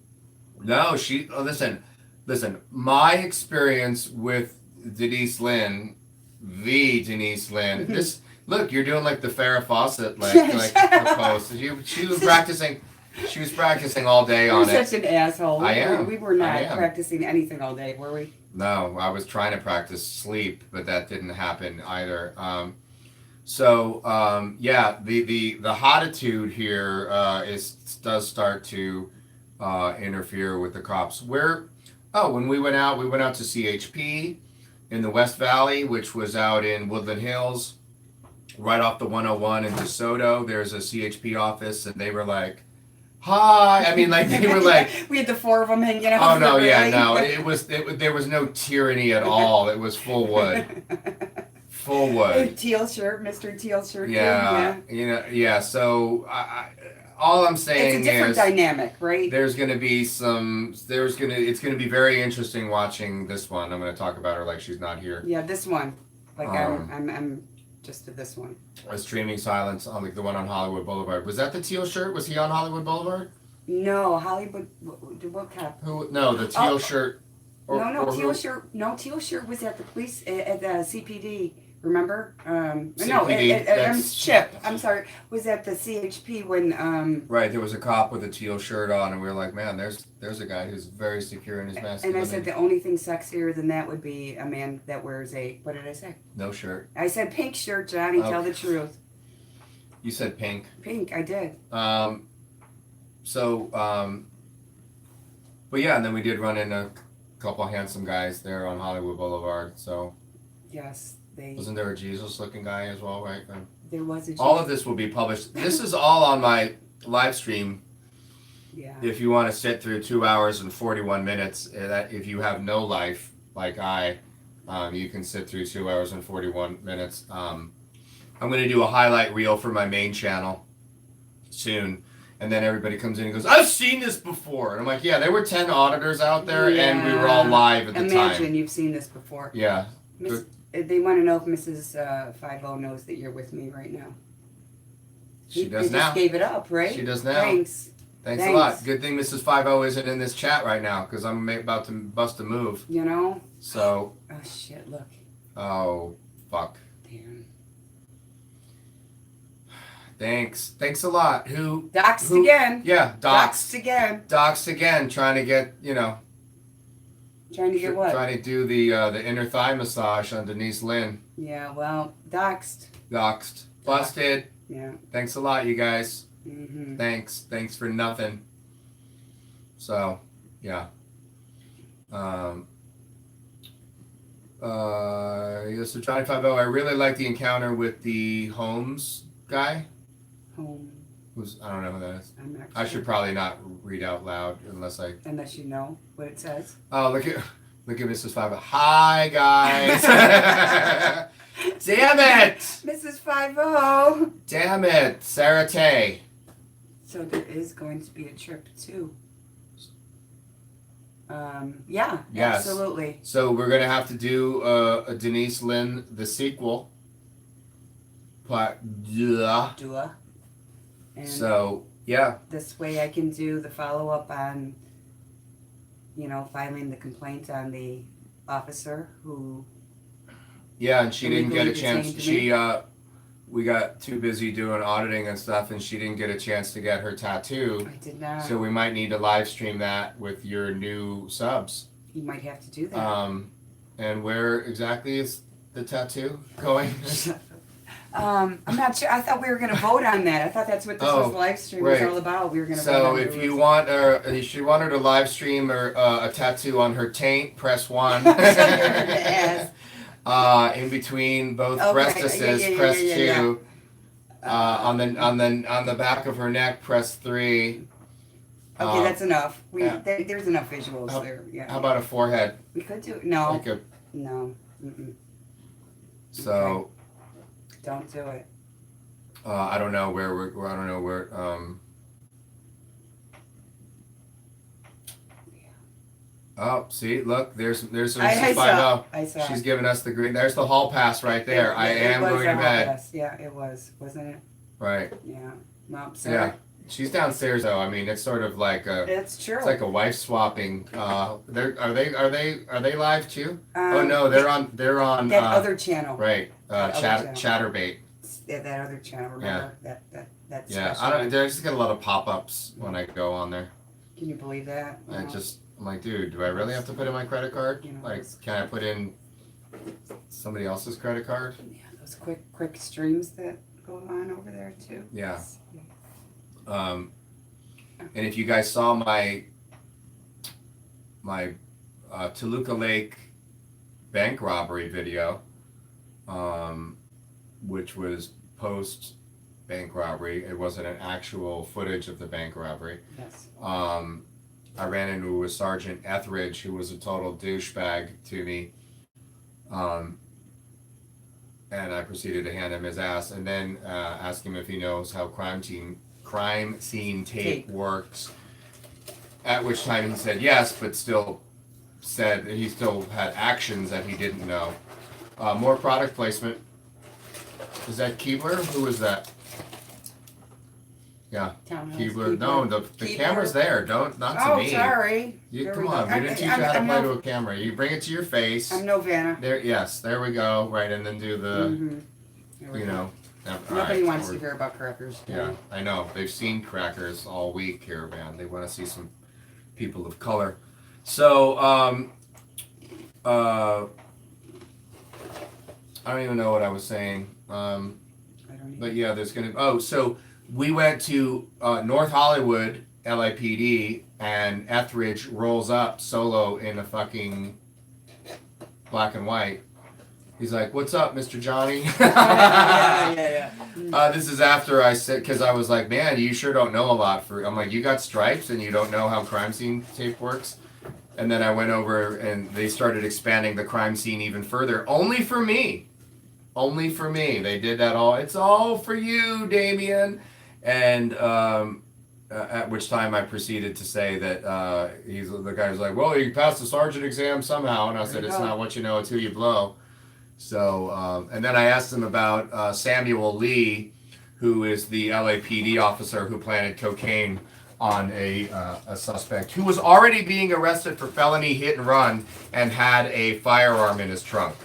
No, listen. My experience with Denise Lynn, the Denise Lynn. This look, you're doing like the Farrah Fawcett like the post. She was practicing. She was practicing all day on You're it. such an asshole. We were I not am. practicing anything all day, were we? No, I was trying to practice sleep, but that didn't happen either. Yeah, the hottitude here does start to interfere with the cops. When we went out to CHP in the West Valley, which was out in Woodland Hills, right off the 101 in DeSoto. There's a CHP office, and they were like, hi. I mean, like they were like, we had the 4 of them hanging out. oh no, yeah, no. There was no tyranny at all. It was full wood. Full wood. Teal shirt, Mr. Teal shirt. Yeah, yeah. So all I'm saying it's a different dynamic, right? It's gonna be very interesting watching this one. I'm gonna talk about her like she's not here. Yeah, this one. Like I'm just to this one. A Streaming Silence on like the one on Hollywood Boulevard. Was that the teal shirt? Was he on Hollywood Boulevard? No, Hollywood. What cop? Who? No, the teal shirt. Teal shirt was at the police at the CPD. Remember? CPD, Chip. I'm sorry. Was at the CHP when. Right, there was a cop with a teal shirt on, and we were like, man, there's a guy who's very secure in his And masculinity. I said the only thing sexier than that would be a man that wears a. What did I say? No shirt. I said pink shirt, Johnny. Tell the truth. You said pink. Pink, I did. But yeah, and then we did run into a couple handsome guys there on Hollywood Boulevard. So. Yes. Wasn't there a Jesus-looking guy as well, right? There was a Jesus. All of this will be published. This is all on my live stream. Yeah. If you want to sit through 2 hours and 41 minutes, if you have no life like you can sit through 2 hours and 41 minutes. I'm going to do a highlight reel for my main channel soon. And then everybody comes in and goes, I've seen this before. And I'm like, yeah, there were 10 auditors out there, and we were all live at the time. Imagine you've seen this before. Yeah. They want to know if Mrs. 50 knows that you're with me right now. She does now. now. Just gave it up, right? She does now. Thanks a lot. Good thing Mrs. 50 isn't in this chat right now, because I'm about to bust a move. You know? So. Oh, shit, look. Oh, fuck. Damn. Thanks a lot. Doxed again. Yeah, Doxed again. Doxed again, trying to get, Trying to get what? Trying to do the inner thigh massage on Denise Lynn. Yeah, well, doxed. Busted. Yeah. Thanks a lot, you guys. Mm-hmm. Thanks for nothing. So, yeah. So Johnny 50, I really like the encounter with the Holmes guy. I don't know who that is. I should probably not read out loud unless you know what it says. Oh, look at Mrs. 50. Hi guys. Damn it! Mrs. 50. Damn it, Sarah Tay. So there is going to be a trip too. Yeah, yes. Absolutely. So we're gonna have to do a Denise Lynn the sequel. Part deux. And so yeah. This way I can do the follow up on, filing the complaint on the officer who. Yeah, and she didn't get a chance. We got too busy doing auditing and stuff, and she didn't get a chance to get her tattoo. I did not. So we might need to live stream that with your new subs. You might have to do that. And where exactly is the tattoo going? I'm not sure. I thought we were going to vote on that. I thought that's what this was live stream was all about. We were going to vote on it. So if you want she wanted to live stream a tattoo on her taint, press 1. In between both breastises, press 2. On the back of her neck, press 3. Okay, that's enough. There's enough visuals there. Yeah. How about a forehead? We could do no. Like no. Mm-mm. So. Okay. Don't do it. I don't know where we're. I don't know where. Oh, see, look, there's Mrs. 50. I saw. She's giving us the green. There's the hall pass right there. I am going to bed. Pass. Yeah, it was, wasn't it? Right. Yeah. No, sorry. Yeah. She's downstairs though. I mean, it's sort of like a. It's true. It's like a wife swapping. Are they live too? Oh no, they're on that other channel. Right. Chatterbait. Yeah, that other channel. Remember that. Yeah, I just get a lot of pop-ups when I go on there. Can you believe that? I'm like, dude, do I really have to put in my credit card? Like, can I put in somebody else's credit card? Yeah, those quick streams that go on over there too. Yeah. And if you guys saw my Toluca Lake bank robbery video, which was post bank robbery, it wasn't an actual footage of the bank robbery. Yes. I ran into a Sergeant Etheridge who was a total douchebag to me. And I proceeded to hand him his ass and then ask him if he knows how crime scene tape works. At which time he said yes, but still said he still had actions that he didn't know. More product placement. Is that Keebler? Who is that? Yeah, Keebler. No, the camera's there. Not to me. Oh, sorry. Come on, we didn't teach you how to play to a camera. You bring it to your face. I'm no Vanna. There, yes, there we go. Right, and then do the, Nobody wants to hear about crackers. Yeah, I know. They've seen crackers all week here, man. They want to see some people of color. So, I don't even know what I was saying. But yeah, there's gonna. So we went to North Hollywood, LAPD, and Etheridge rolls up solo in a fucking black and white. He's like, "What's up, Mr. Johnny?" Yeah. This is after I said, because I was like, "Man, you sure don't know a lot." I'm like, "You got stripes and you don't know how crime scene tape works." And then I went over and they started expanding the crime scene even further, only for me. Only for me. They did that all. It's all for you, Damien. And at which time I proceeded to say that the guy was like, "Well, you passed the sergeant exam somehow." And I said, "It's not what you know, it's who you blow." So, and then I asked him about Samuel Lee, who is the LAPD officer who planted cocaine on a suspect who was already being arrested for felony hit and run and had a firearm in his trunk.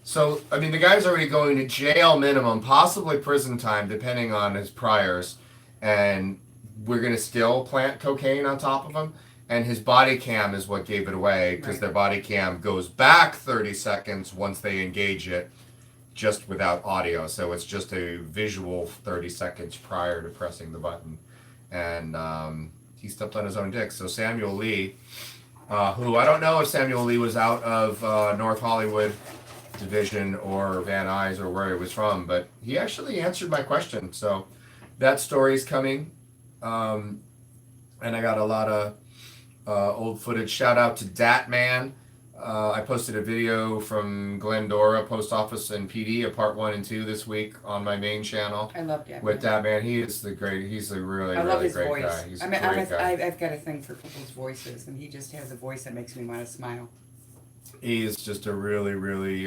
So, I mean, the guy's already going to jail minimum, possibly prison time, depending on his priors. And we're going to still plant cocaine on top of him. And his body cam is what gave it away, because their body cam goes back 30 seconds once they engage it, just without audio. So it's just a visual 30 seconds prior to pressing the button. And he stepped on his own dick. So Samuel Lee, who I don't know if Samuel Lee was out of North Hollywood Division or Van Nuys or where he was from, but he actually answered my question. So that story's coming. And I got a lot of old footage. Shout out to Dat Man. I posted a video from Glendora Post Office and PD, a part 1 and 2 this week on my main channel. I love that. With that man, he's a really, really great guy. He's a great guy. I've got a thing for people's voices, and he just has a voice that makes me want to smile. He is just a really, really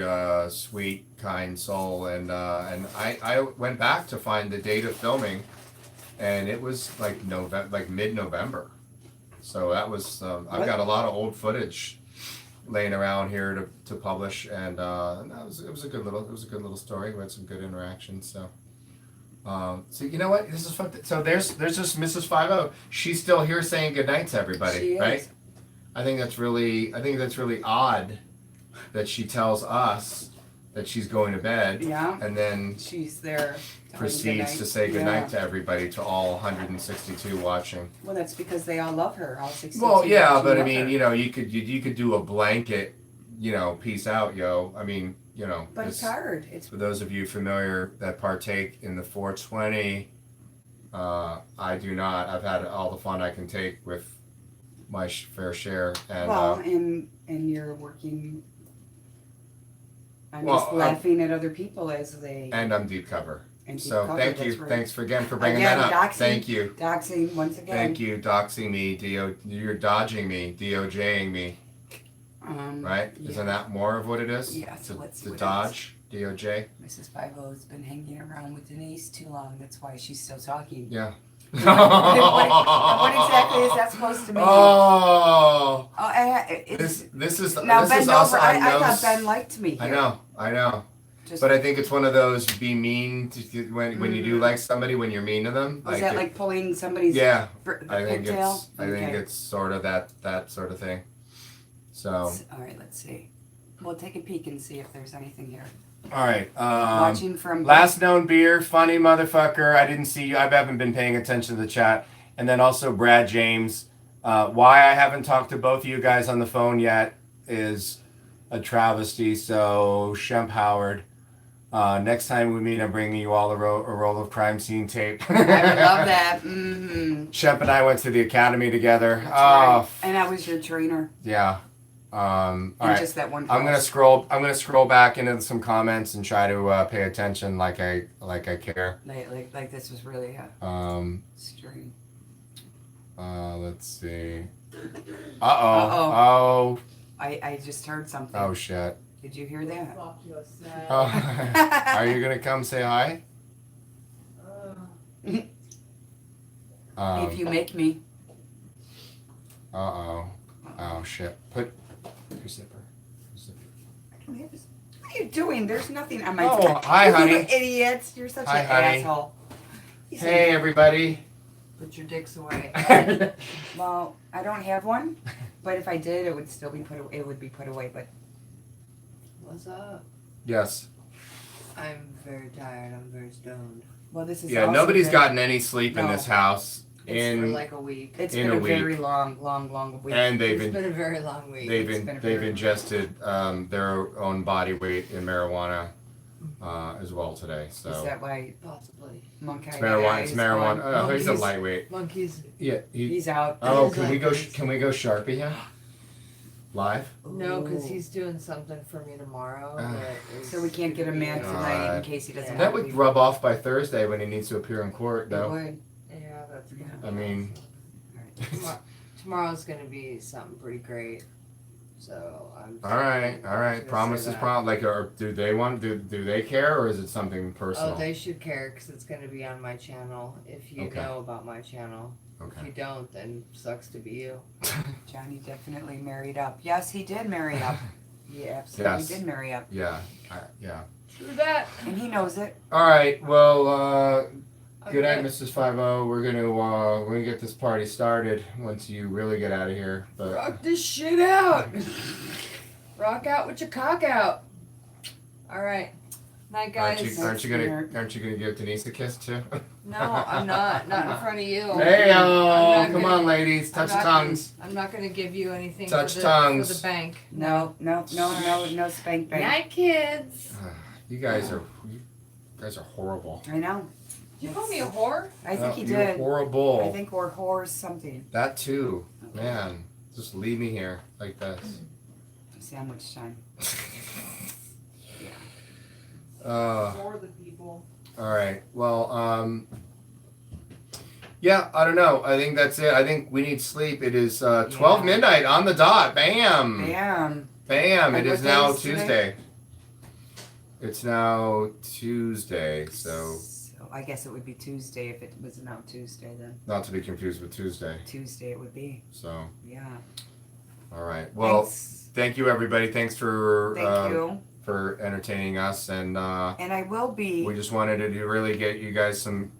sweet, kind soul, and I went back to find the date of filming, and it was like mid-November. So that was I've got a lot of old footage laying around here to publish, and it was a good little story. We had some good interactions. So you know what? This is fun. So there's just Mrs. 50. She's still here saying goodnight to everybody, She is. right? I think that's really odd that she tells us that she's going to bed. Yeah. And then she's there. Proceeds to say goodnight to everybody, to all 162 watching. Well, that's because they all love her. All 62. Well, yeah, but I love mean, her. you know, you could do a blanket, you know, peace out, yo. I mean, you know. But it's hard. It's for those of you familiar that partake in the 420. I do not. I've had all the fun I can take with my fair share, and and you're working. I'm just laughing at other people as they. And I'm deep cover. And deep so cover, thank you. right. Thanks for bringing that up. Doxing, thank you. Doxing once again. Thank you, doxing me. You're dodging me, DOJing me. Right? Yeah. Isn't that more of what it is? Yeah. So let's see. The dodge, DOJ. Mrs. 50 has been hanging around with Denise too long. That's why she's still talking. Yeah. What exactly is that supposed to mean? Oh. This is now this Ben is over. also, I thought Ben liked me. Here. I know. But I think it's one of those be mean to, when you do like somebody, when you're mean to them. Is that like pulling somebody's I think pigtail? I think it's sort of that sort of thing. So all right, let's see. We'll take a peek and see if there's anything here. All right. Watching from Last Known Beer, funny motherfucker. I didn't see you. I haven't been paying attention to the chat. And then also Brad James. Why I haven't talked to both of you guys on the phone yet is a travesty. So Shemp Howard. Next time we meet, I'm bringing you all a roll of crime scene tape. I would love that. Mm-hmm. Shemp and I went to the academy together. Right. And I was your trainer. Yeah. All right. Just that one. I'm gonna scroll back into some comments and try to pay attention like I care. Like this was really a stream. Let's see. Oh. I just heard something. Oh shit. Did you hear that? Are you gonna come say hi? If you make me. Oh shit. Put your zipper. What are you doing? There's nothing on my. Oh, hi, honey. You idiots! You're such an asshole. Hey, everybody. Put your dicks away. Well, I don't have one, but if I did, it would still be put. It would be put away. But what's up? Yes. I'm very tired. I'm very stoned. Well, this is. Yeah, nobody's gotten any sleep in this house. It's for like a week. It's been a very long week. And it's been a very long week. They've ingested their own body weight in marijuana as well today. So is that why? Possibly. Monkey. It's marijuana. It's marijuana. Oh, he's a lightweight. Monkeys. Yeah, he's out. Oh, can we go Sharpie him? Live? No, because he's doing something for me tomorrow. So we can't get him mad tonight in case he doesn't. That would rub off by Thursday when he needs to appear in court, though. It would. Yeah, that's gonna be I mean, tomorrow's gonna be something pretty great. So I'm. All right. Promise is promise. Like, or do they care, or is it something personal? Oh, they should care because it's gonna be on my channel. If you know about my channel. Okay. If you don't, then sucks to be you. Johnny definitely married up. Yes, he did marry up. He absolutely Yes. did marry up. Yeah. Yeah. True that. And he knows it. All right. Well, good night, Okay. Mrs. 50. We're gonna get this party started once you really get out of here. But Rock this shit out. Rock out with your cock out. All right. Night, guys. aren't you gonna give Denise a kiss too? No, I'm not. Not in front of you. Hey, I'm not come gonna- on, ladies, touch tongues. I'm not going to give you anything Touch for tongues. the bank. No spank bank. Night, kids. You guys are horrible. I know. Did you call me a whore? I think he You're did. horrible. I think we're whores something. That too, man. Just leave me here like this. Sandwich time. For the people. All right. Well, yeah, I don't know. I think that's it. I think we need sleep. It is 12 midnight on the dot. Bam. Bam. Bam. And It is what day now is today? Tuesday. It's now Tuesday, so I guess it would be Tuesday if it was now Tuesday then. not to be confused with Tuesday. Tuesday it would be. So, Yeah. all right. Well, thank you, everybody. Thanks for Thank you. for entertaining us, and And I will be. we just wanted to really get you guys some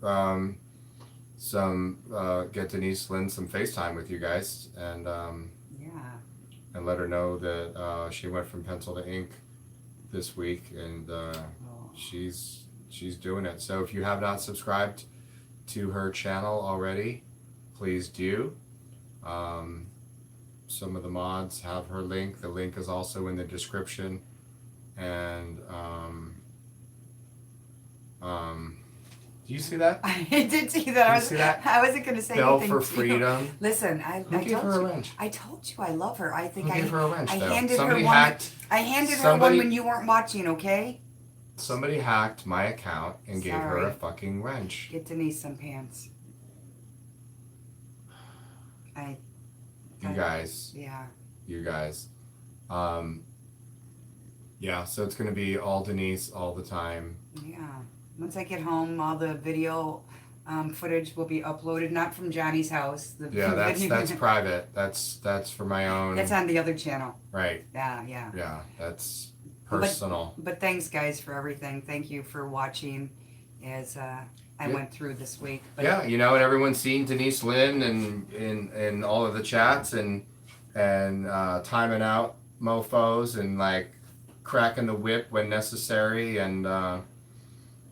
get Denise Lynn some FaceTime with you guys, and and let her know that she went from pencil to ink this week, and she's doing it. So if you have not subscribed to her channel already, please do. Some of the mods have her link. The link is also in the description, and do you see that? I did see that. I wasn't going to say Bill anything for to you. freedom. Listen, Who gave her a wrench? I told you I love her. I think Who gave her a wrench, I though? handed Somebody her one. hacked- I handed her somebody- one when you weren't watching. Okay. Somebody hacked my account and gave her Sorry. a fucking wrench. Get Denise some pants. You guys. Yeah. You guys. Yeah, so it's going to be all Denise all the time. Yeah. Once I get home, all the video footage will be uploaded, not from Johnny's house. Yeah, that's private. That's for my own. That's on the other channel. Right. Yeah. Yeah, that's personal. But thanks, guys, for everything. Thank you for watching as I went through this week. But yeah, and everyone's seen Denise Lynn and in all of the chats and timing out mofos and like cracking the whip when necessary and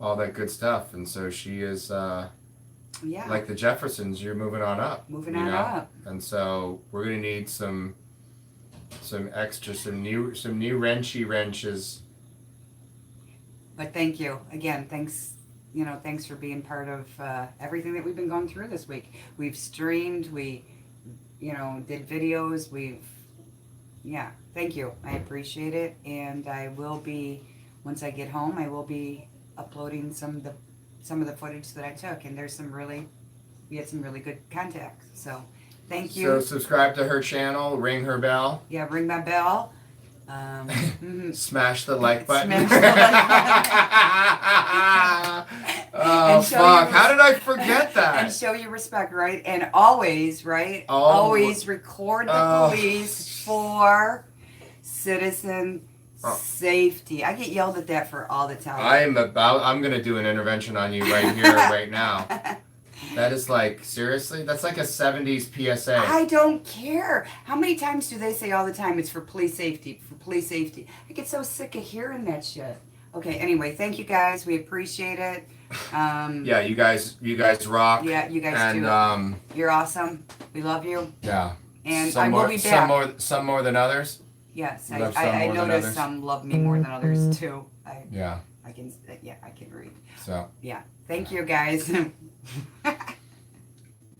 all that good stuff. And so she is like the Jeffersons. You're moving on up. Moving on up. And so we're gonna need some extra, some new wrenchy wrenches. But thank you again. Thanks. Thanks for being part of everything that we've been going through this week. We've streamed. We, did videos. Thank you. I appreciate it. And I will be, once I get home, I will be uploading some of the footage that I took. And we had some really good contacts. So thank you. So subscribe to her channel, ring her bell. Yeah, ring my bell. Smash the like button. Smash the like button. Oh fuck! How did I forget that? And show your respect, right? And always, right? Always record the police for citizen safety. I get yelled at that for all the time. I'm gonna do an intervention on you right here, right now. That is like, seriously? That's like a 70s PSA. I don't care. How many times do they say all the time it's for police safety, for police safety? I get so sick of hearing that shit. Okay, anyway, thank you guys. We appreciate it. Yeah, you guys rock. Yeah, you guys and, do. You're awesome. We love you. Yeah. And I will be back. Some more than others? Yes, You love I more than noticed others? some love me more than others too. I can read. So. Yeah, thank you guys.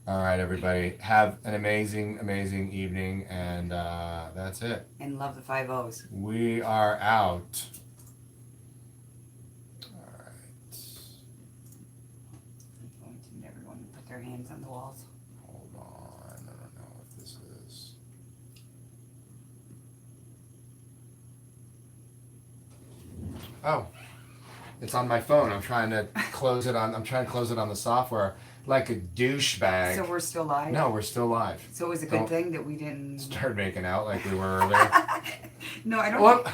All right, everybody. Have an amazing, amazing evening, and that's it. And love the 5 O's. We are out. All right. I'm going to need everyone to put their hands on the walls. Hold on. I don't know if this is. Oh. It's on my phone. I'm trying to close it on the software like a douchebag. So we're still live? No, we're still live. So it was a good thing that we didn't start making out like we were earlier. No, I don't. What?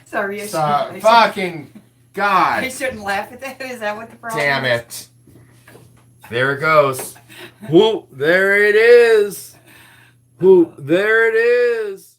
Sorry, fucking God. I shouldn't laugh at that. Is that what the problem Damn is? it. There it goes. Whoop, there it is. Whoop, there it is.